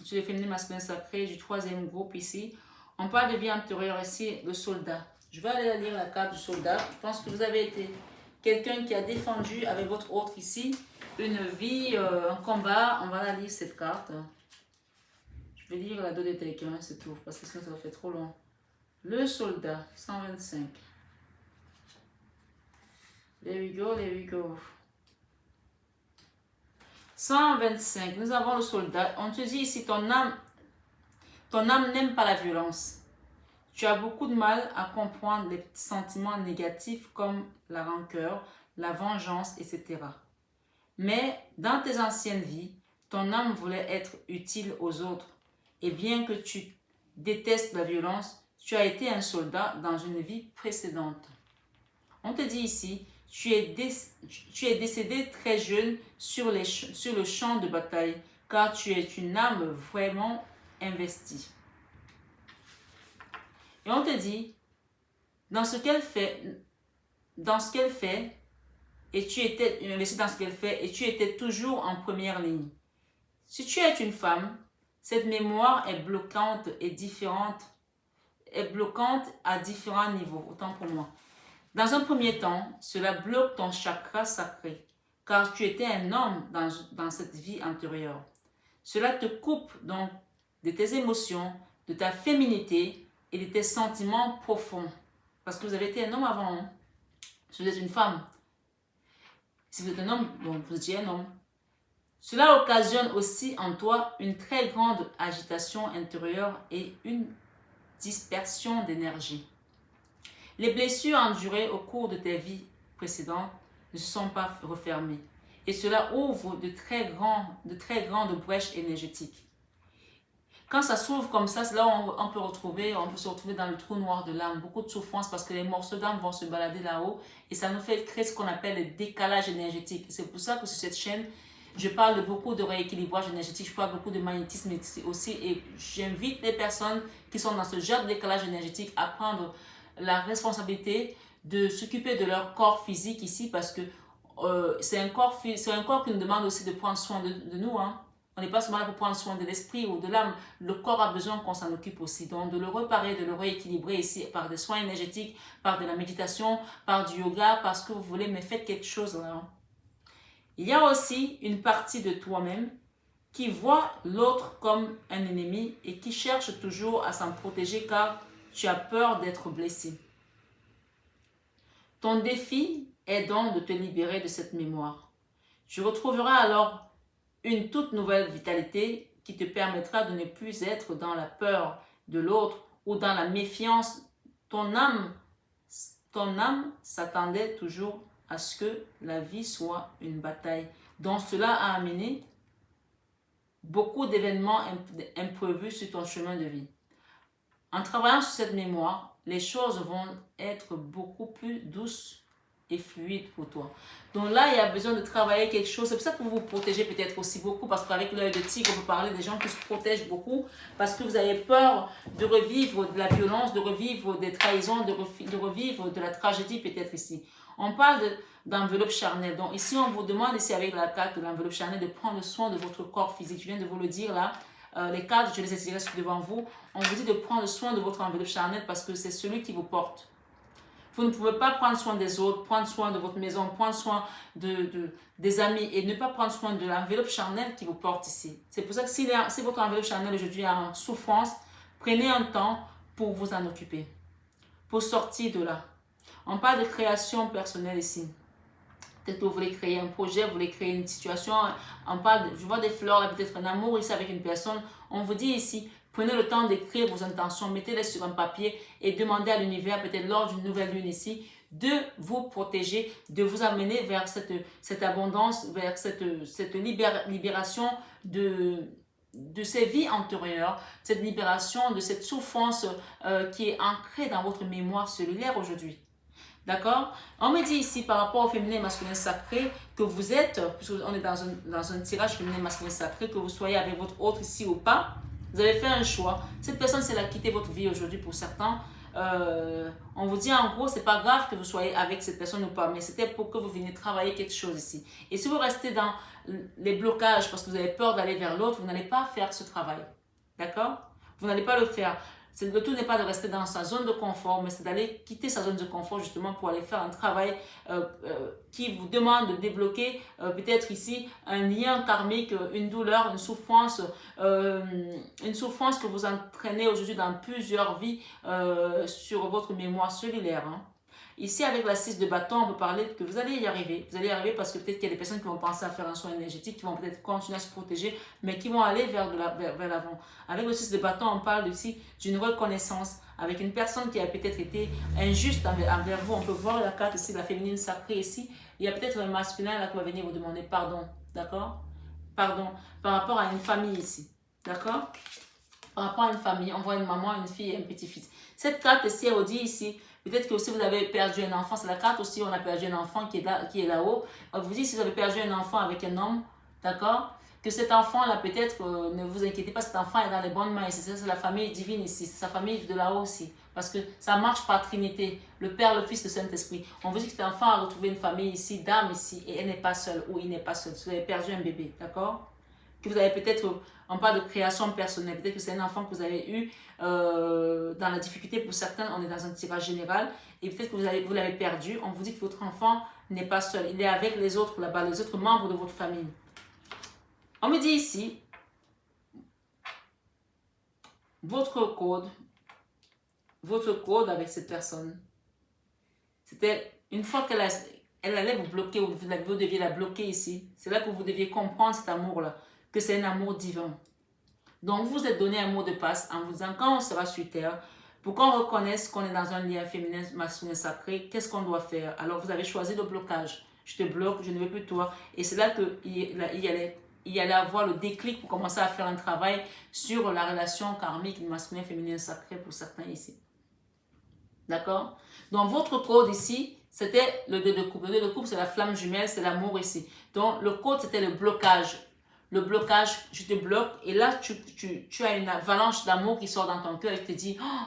sur les féminins masculins sacrés du troisième groupe ici, on parle de vie antérieure ici, le soldat. Je vais aller lire la carte du soldat. Je pense que vous avez été quelqu'un qui a défendu avec votre autre ici une vie, un combat. On va la lire cette carte. Je vais lire la dos des decks, hein, c'est tout, parce que sinon ça va faire trop long. Le soldat, 125. There we go, there we go. 125, nous avons le soldat. On te dit ici, ton âme n'aime pas la violence. Tu as beaucoup de mal à comprendre les sentiments négatifs comme la rancœur, la vengeance, etc. Mais dans tes anciennes vies, ton âme voulait être utile aux autres. Et bien que tu détestes la violence, tu as été un soldat dans une vie précédente. On te dit ici, tu es décédé très jeune sur le champ de bataille, car tu es une âme vraiment investie. Et on te dit, dans ce qu'elle fait, et tu étais investi dans ce qu'elle fait, et tu étais toujours en première ligne. Si tu es une femme, cette mémoire est bloquante à différents niveaux, autant pour moi. Dans un premier temps, cela bloque ton chakra sacré, car tu étais un homme dans cette vie antérieure. Cela te coupe donc de tes émotions, de ta féminité et de tes sentiments profonds. Parce que vous avez été un homme avant. Hein? Si vous êtes une femme, si vous êtes un homme, donc vous étiez un homme. Cela occasionne aussi en toi une très grande agitation intérieure et une dispersion d'énergie. Les blessures endurées au cours de tes vies précédentes ne se sont pas refermées. Et cela ouvre de très grandes brèches énergétiques. Quand ça s'ouvre comme ça, c'est là où on peut se retrouver dans le trou noir de l'âme. Beaucoup de souffrance parce que les morceaux d'âme vont se balader là-haut. Et ça nous fait créer ce qu'on appelle le décalage énergétique. C'est pour ça que sur cette chaîne, je parle beaucoup de rééquilibrage énergétique, je parle beaucoup de magnétisme aussi. Et j'invite les personnes qui sont dans ce genre de décalage énergétique à prendre la responsabilité de s'occuper de leur corps physique ici parce que c'est un corps qui nous demande aussi de prendre soin de nous. Hein. On n'est pas seulement là pour prendre soin de l'esprit ou de l'âme. Le corps a besoin qu'on s'en occupe aussi. Donc de le réparer, de le rééquilibrer ici par des soins énergétiques, par de la méditation, par du yoga, parce que vous voulez, mais faites quelque chose là. Hein. Il y a aussi une partie de toi-même qui voit l'autre comme un ennemi et qui cherche toujours à s'en protéger car tu as peur d'être blessé. Ton défi est donc de te libérer de cette mémoire. Tu retrouveras alors une toute nouvelle vitalité qui te permettra de ne plus être dans la peur de l'autre ou dans la méfiance. Ton âme s'attendait toujours à ce que la vie soit une bataille. Donc cela a amené beaucoup d'événements imprévus sur ton chemin de vie. En travaillant sur cette mémoire, les choses vont être beaucoup plus douces et fluides pour toi. Donc là, il y a besoin de travailler quelque chose. C'est pour ça que vous vous protégez peut-être aussi beaucoup, parce qu'avec l'œil de tigre, on peut parler des gens qui se protègent beaucoup, parce que vous avez peur de revivre de la violence, de revivre des trahisons, de revivre de la tragédie peut-être ici. On parle d'enveloppe charnelle. Donc ici, on vous demande ici avec la carte de l'enveloppe charnelle de prendre soin de votre corps physique. Je viens de vous le dire là. Les cartes, je les ai tirées devant vous. On vous dit de prendre soin de votre enveloppe charnelle parce que c'est celui qui vous porte. Vous ne pouvez pas prendre soin des autres, prendre soin de votre maison, prendre soin des amis et ne pas prendre soin de l'enveloppe charnelle qui vous porte ici. C'est pour ça que si votre enveloppe charnelle aujourd'hui est en souffrance, prenez un temps pour vous en occuper, pour sortir de là. On parle de création personnelle ici. Peut-être que vous voulez créer un projet, vous voulez créer une situation. Je vois des fleurs, là, peut-être un amour ici avec une personne. On vous dit ici, prenez le temps d'écrire vos intentions, mettez-les sur un papier et demandez à l'univers, peut-être lors d'une nouvelle lune ici, de vous protéger, de vous amener vers cette abondance, vers cette libération de ces vies antérieures, cette libération de cette souffrance qui est ancrée dans votre mémoire cellulaire aujourd'hui. D'accord? On me dit ici par rapport au féminin et masculin sacré que vous êtes, puisqu'on est dans un tirage féminin et masculin sacré, que vous soyez avec votre autre ici ou pas, vous avez fait un choix. Cette personne, c'est elle a quitté votre vie aujourd'hui pour certains. On vous dit en gros, c'est pas grave que vous soyez avec cette personne ou pas, mais c'était pour que vous veniez travailler quelque chose ici. Et si vous restez dans les blocages parce que vous avez peur d'aller vers l'autre, vous n'allez pas faire ce travail. D'accord? Vous n'allez pas le faire. Le tout n'est pas de rester dans sa zone de confort, mais c'est d'aller quitter sa zone de confort justement pour aller faire un travail qui vous demande de débloquer peut-être ici un lien karmique, une douleur, une souffrance que vous entraînez aujourd'hui dans plusieurs vies sur votre mémoire cellulaire. Hein. Ici, avec la 6 de bâton, on peut parler que vous allez y arriver. Vous allez y arriver parce que peut-être qu'il y a des personnes qui vont penser à faire un soin énergétique, qui vont peut-être continuer à se protéger, mais qui vont aller vers l'avant. Avec le 6 de bâton, on parle aussi d'une reconnaissance avec une personne qui a peut-être été injuste envers vous. On peut voir la carte ici, la féminine sacrée ici. Il y a peut-être un masculin là qui va venir vous demander pardon. D'accord? Pardon. Par rapport à une famille ici. D'accord? Par rapport à une famille, on voit une maman, une fille et un petit-fils. Cette carte ici, elle dit ici, peut-être que si vous avez perdu un enfant, c'est la carte aussi, on a perdu un enfant qui est là-haut. On vous dit si vous avez perdu un enfant avec un homme, d'accord? Que cet enfant-là, peut-être, ne vous inquiétez pas, cet enfant est dans les bonnes mains. C'est la famille divine ici, c'est sa famille de là-haut aussi. Parce que ça marche par Trinité, le Père, le Fils, le Saint-Esprit. On vous dit que cet enfant a retrouvé une famille ici, d'âme ici, et elle n'est pas seule, ou il n'est pas seul. Vous avez perdu un bébé, d'accord? Que vous avez peut-être, on parle de création personnelle, peut-être que c'est un enfant que vous avez eu dans la difficulté pour certains, on est dans un tirage général, et peut-être que vous l'avez perdu, on vous dit que votre enfant n'est pas seul, il est avec les autres là-bas, les autres membres de votre famille. On me dit ici, votre code avec cette personne, c'était une fois qu'elle allait vous bloquer, ou vous deviez la bloquer ici, c'est là que vous deviez comprendre cet amour-là, que c'est un amour divin. Donc, vous vous êtes donné un mot de passe en vous disant, quand on sera sur Terre, pour qu'on reconnaisse qu'on est dans un lien féminin, masculin, sacré, qu'est-ce qu'on doit faire? Alors, vous avez choisi le blocage. Je te bloque, je ne veux plus toi. Et c'est là qu'il allait avoir le déclic pour commencer à faire un travail sur la relation karmique masculin, féminin, sacré pour certains ici. D'accord? Donc, votre code ici, c'était le 2 de coupe. Le 2 de coupe, c'est la flamme jumelle, c'est l'amour ici. Donc, le code, c'était le blocage. Le blocage, je te bloque. Et là, tu as une avalanche d'amour qui sort dans ton cœur et tu te dis, oh,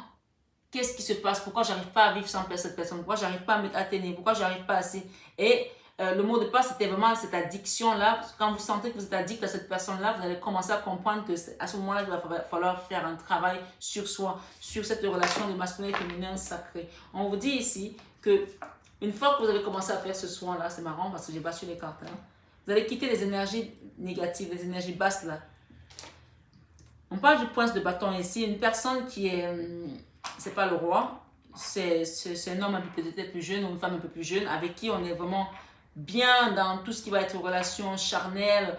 qu'est-ce qui se passe? Pourquoi j'arrive pas à vivre sans cette personne? Pourquoi j'arrive pas à m'atteindre? Pourquoi j'arrive pas assez? Et le mot de passe, c'était vraiment cette addiction-là. Quand vous sentez que vous êtes addict à cette personne-là, vous allez commencer à comprendre que c'est à ce moment-là qu'il va falloir faire un travail sur soi, sur cette relation de masculin et féminin sacré. On vous dit ici que une fois que vous avez commencé à faire ce soin-là, c'est marrant parce que j'ai battu les cartes, hein, vous allez quitter les énergies négatives, les énergies basses là. On parle du prince de bâton ici, une personne qui est, c'est pas le roi, c'est un homme un peu peut-être plus jeune ou une femme un peu plus jeune avec qui on est vraiment bien dans tout ce qui va être relation charnelle,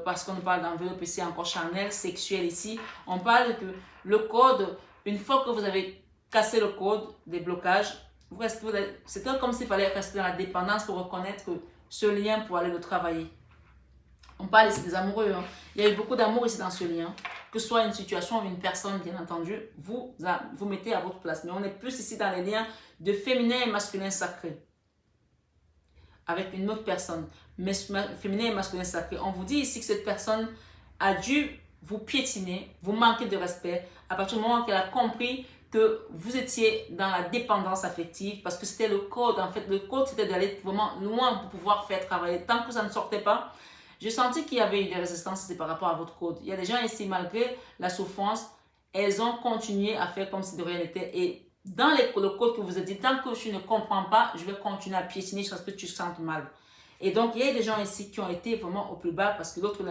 parce qu'on parle d'enveloppe ici encore charnelle, sexuelle ici. On parle que le code, une fois que vous avez cassé le code des blocages, c'est comme s'il fallait rester dans la dépendance pour reconnaître que ce lien pour aller le travailler. On parle ici des amoureux. Hein. Il y a eu beaucoup d'amour ici dans ce lien. Que ce soit une situation ou une personne, bien entendu, vous mettez à votre place. Mais on est plus ici dans les liens de féminin et masculin sacré. Avec une autre personne. Féminin et masculin sacré. On vous dit ici que cette personne a dû vous piétiner, vous manquer de respect, à partir du moment qu'elle a compris que vous étiez dans la dépendance affective, parce que c'était le code. En fait, le code, c'était d'aller vraiment loin pour pouvoir faire travailler. Tant que ça ne sortait pas, j'ai senti qu'il y avait eu des résistances par rapport à votre code. Il y a des gens ici, malgré la souffrance, elles ont continué à faire comme si de rien n'était. Et dans le code que vous avez dit, tant que je ne comprends pas, je vais continuer à piétiner jusqu'à ce que tu te sentes mal. Et donc, il y a des gens ici qui ont été vraiment au plus bas parce que l'autre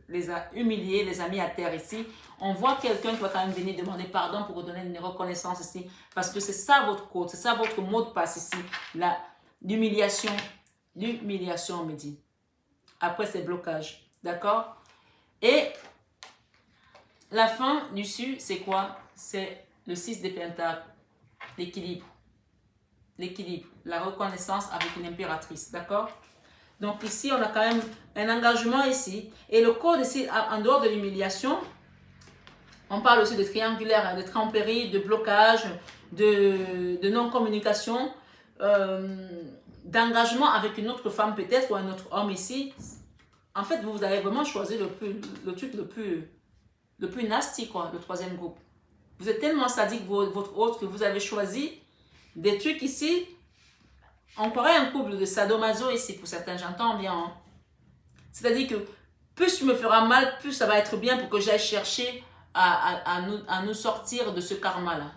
les a humiliés, les a mis à terre ici. On voit quelqu'un qui va quand même venir demander pardon pour vous donner une reconnaissance ici. Parce que c'est ça votre code, c'est ça votre mot de passe ici. L'humiliation, on me dit. Après ces blocages, d'accord? Et la fin du dessus, c'est quoi? C'est le 6 de Pentacle, l'équilibre. l'équilibre, la reconnaissance avec une impératrice, d'accord? Donc ici, on a quand même un engagement ici. Et le code ici, en dehors de l'humiliation, on parle aussi de triangulaire, de tromperie, de blocage, de non-communication, d'engagement avec une autre femme peut-être ou un autre homme ici. En fait, vous avez vraiment choisi le truc le plus nasty, quoi, le troisième groupe. Vous êtes tellement sadique, votre autre, que vous avez choisi des trucs ici. On croirait un couple de sadomaso ici pour certains, j'entends bien. Hein. C'est-à-dire que plus tu me feras mal, plus ça va être bien pour que j'aille chercher à nous sortir de ce karma-là,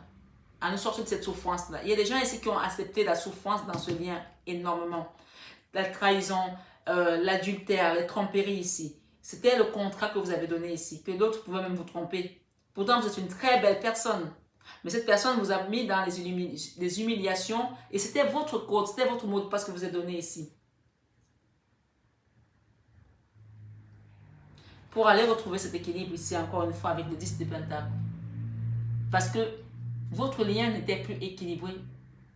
à nous sortir de cette souffrance-là. Il y a des gens ici qui ont accepté la souffrance dans ce lien énormément. La trahison, l'adultère, les tromperies ici. C'était le contrat que vous avez donné ici, que d'autres pouvaient même vous tromper. Pourtant, vous êtes une très belle personne. Mais cette personne vous a mis dans les humiliations et c'était votre code, c'était votre mot de passe que vous avez donné ici. Pour aller retrouver cet équilibre ici, encore une fois, avec le 10 de Pentacle. Parce que votre lien n'était plus équilibré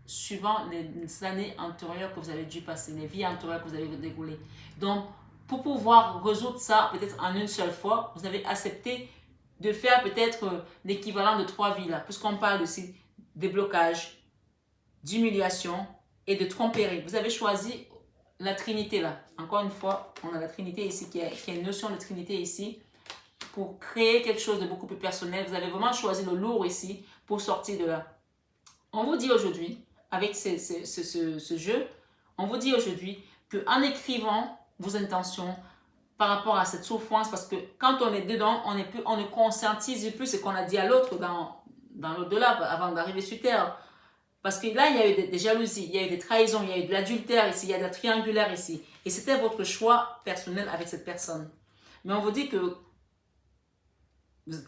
suivant les années antérieures que vous avez dû passer, les vies antérieures que vous avez déroulées. Donc, pour pouvoir résoudre ça peut-être en une seule fois, vous avez accepté de faire peut-être l'équivalent de 3 vies là, puisqu'on parle aussi de blocage, d'humiliation et de tromperie. Vous avez choisi la Trinité là. Encore une fois, on a la Trinité ici, qui a une notion de Trinité ici, pour créer quelque chose de beaucoup plus personnel. Vous avez vraiment choisi le lourd ici pour sortir de là. On vous dit aujourd'hui, avec ce jeu, on vous dit aujourd'hui qu'en écrivant vos intentions, par rapport à cette souffrance, parce que quand on est dedans, on ne conscientise plus ce qu'on a dit à l'autre dans l'au-delà avant d'arriver sur Terre. Parce que là, il y a eu des jalousies, il y a eu des trahisons, il y a eu de l'adultère ici, il y a de la triangulaire ici. Et c'était votre choix personnel avec cette personne. Mais on vous dit que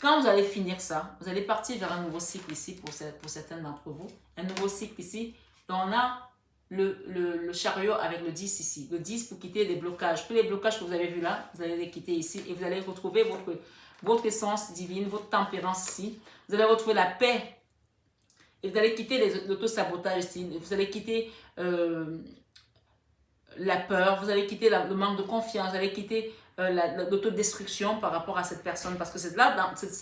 quand vous allez finir ça, vous allez partir vers un nouveau cycle ici pour certains d'entre vous. Un nouveau cycle ici. Et on a le chariot avec le 10 ici. Le 10 pour quitter les blocages. Tous les blocages que vous avez vus là, vous allez les quitter ici. Et vous allez retrouver votre essence divine, votre tempérance ici. Vous allez retrouver la paix. Et vous allez quitter l'auto-sabotage ici. Vous allez quitter la peur. Vous allez quitter le manque de confiance. Vous allez quitter l'autodestruction par rapport à cette personne. Parce que c'est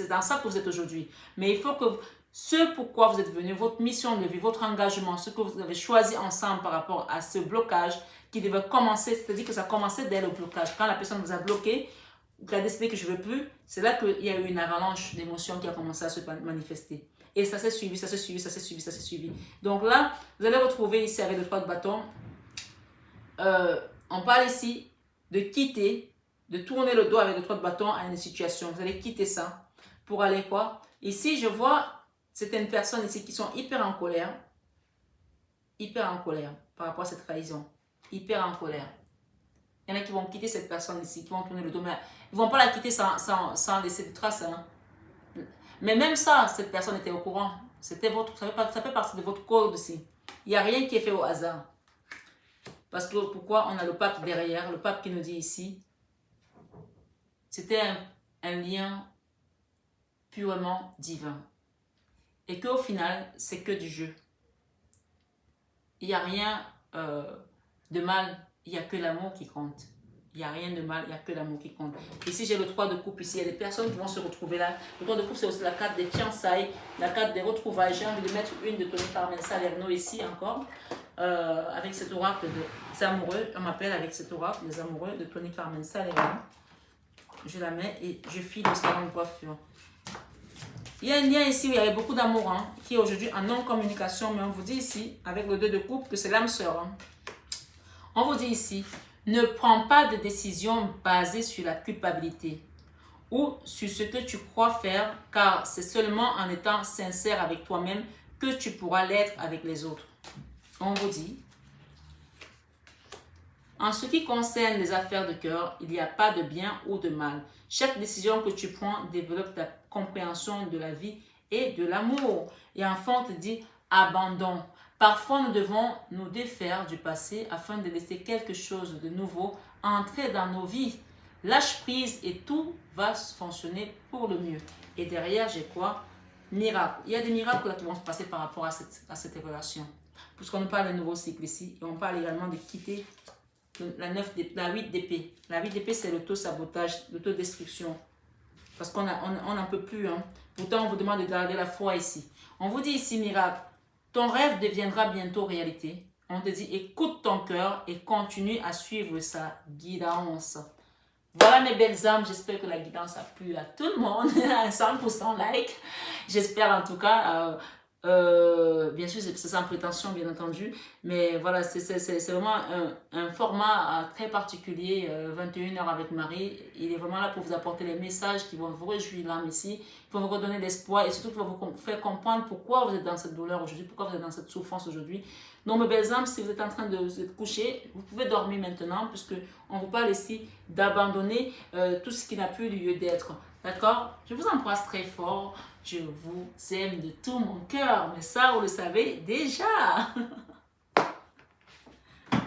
dans ça que vous êtes aujourd'hui. Mais il faut que ce pourquoi vous êtes venu, votre mission de vie, votre engagement, ce que vous avez choisi ensemble par rapport à ce blocage qui devait commencer, c'est-à-dire que ça commençait dès le blocage. Quand la personne vous a bloqué, vous avez décidé que je ne veux plus, c'est là qu'il y a eu une avalanche d'émotions qui a commencé à se manifester. Et ça s'est suivi, ça s'est suivi, ça s'est suivi, ça s'est suivi. Donc là, vous allez retrouver ici avec le 3 de bâton, on parle ici de quitter, de tourner le dos avec le 3 de bâton à une situation. Vous allez quitter ça pour aller quoi? Ici, je vois certaines personnes ici qui sont hyper en colère par rapport à cette trahison, hyper en colère. Il y en a qui vont quitter cette personne ici, qui vont tourner le dos, mais ils ne vont pas la quitter sans laisser de traces. Hein. Mais même ça, cette personne était au courant. Ça fait partie de votre code aussi. Il n'y a rien qui est fait au hasard. Parce que pourquoi on a le pape derrière, le pape qui nous dit ici, c'était un lien purement divin. Et qu'au final, c'est que du jeu. Il n'y a rien de mal, il n'y a que l'amour qui compte. Il n'y a rien de mal, il n'y a que l'amour qui compte. Ici, j'ai le 3 de coupe. Ici, il y a des personnes qui vont se retrouver là. Le 3 de coupe, c'est aussi la carte des fiançailles, la carte des retrouvailles. J'ai envie de mettre une de Tony Carmen Salerno ici encore. Avec cet oracle des amoureux. On m'appelle avec cet oracle des amoureux de Tony Carmen Salerno. Je la mets et je file le salon de coiffure. Il y a un lien ici où il y avait beaucoup d'amour, hein, qui est aujourd'hui en non-communication, mais on vous dit ici, avec le 2 de coupe, que c'est l'âme sœur. Hein. On vous dit ici, ne prends pas de décision basée sur la culpabilité ou sur ce que tu crois faire, car c'est seulement en étant sincère avec toi-même que tu pourras l'être avec les autres. On vous dit, en ce qui concerne les affaires de cœur, il n'y a pas de bien ou de mal. Chaque décision que tu prends développe ta compréhension de la vie et de l'amour. Et enfin, on te dit abandon. Parfois, nous devons nous défaire du passé afin de laisser quelque chose de nouveau entrer dans nos vies. Lâche prise et tout va fonctionner pour le mieux. Et derrière, j'ai quoi? Miracle. Il y a des miracles là qui vont se passer par rapport à cette relation. puisqu'on nous parle d'un nouveau cycle ici. Et on parle également de quitter la 8 d'épée. La 8 d'épée, c'est l'auto-sabotage, l'autodestruction. Parce qu'on n'en peut plus. Hein. Pourtant, on vous demande de garder la foi ici. On vous dit ici, miracle, ton rêve deviendra bientôt réalité. On te dit, écoute ton cœur et continue à suivre sa guidance. Voilà mes belles âmes, j'espère que la guidance a plu à tout le monde, à 100% like. J'espère en tout cas, bien sûr c'est sans prétention bien entendu, mais voilà, c'est vraiment un format très particulier, 21h avec Marie. Il est vraiment là pour vous apporter les messages qui vont vous réjouir l'âme ici, pour vous redonner l'espoir et surtout pour vous faire comprendre pourquoi vous êtes dans cette douleur aujourd'hui, pourquoi vous êtes dans cette souffrance aujourd'hui. Donc, mes belles âmes, si vous êtes en train de vous coucher, vous pouvez dormir maintenant, puisque on vous parle ici d'abandonner tout ce qui n'a plus lieu d'être. D'accord? Je vous embrasse très fort. Je vous aime de tout mon cœur. Mais ça, vous le savez déjà.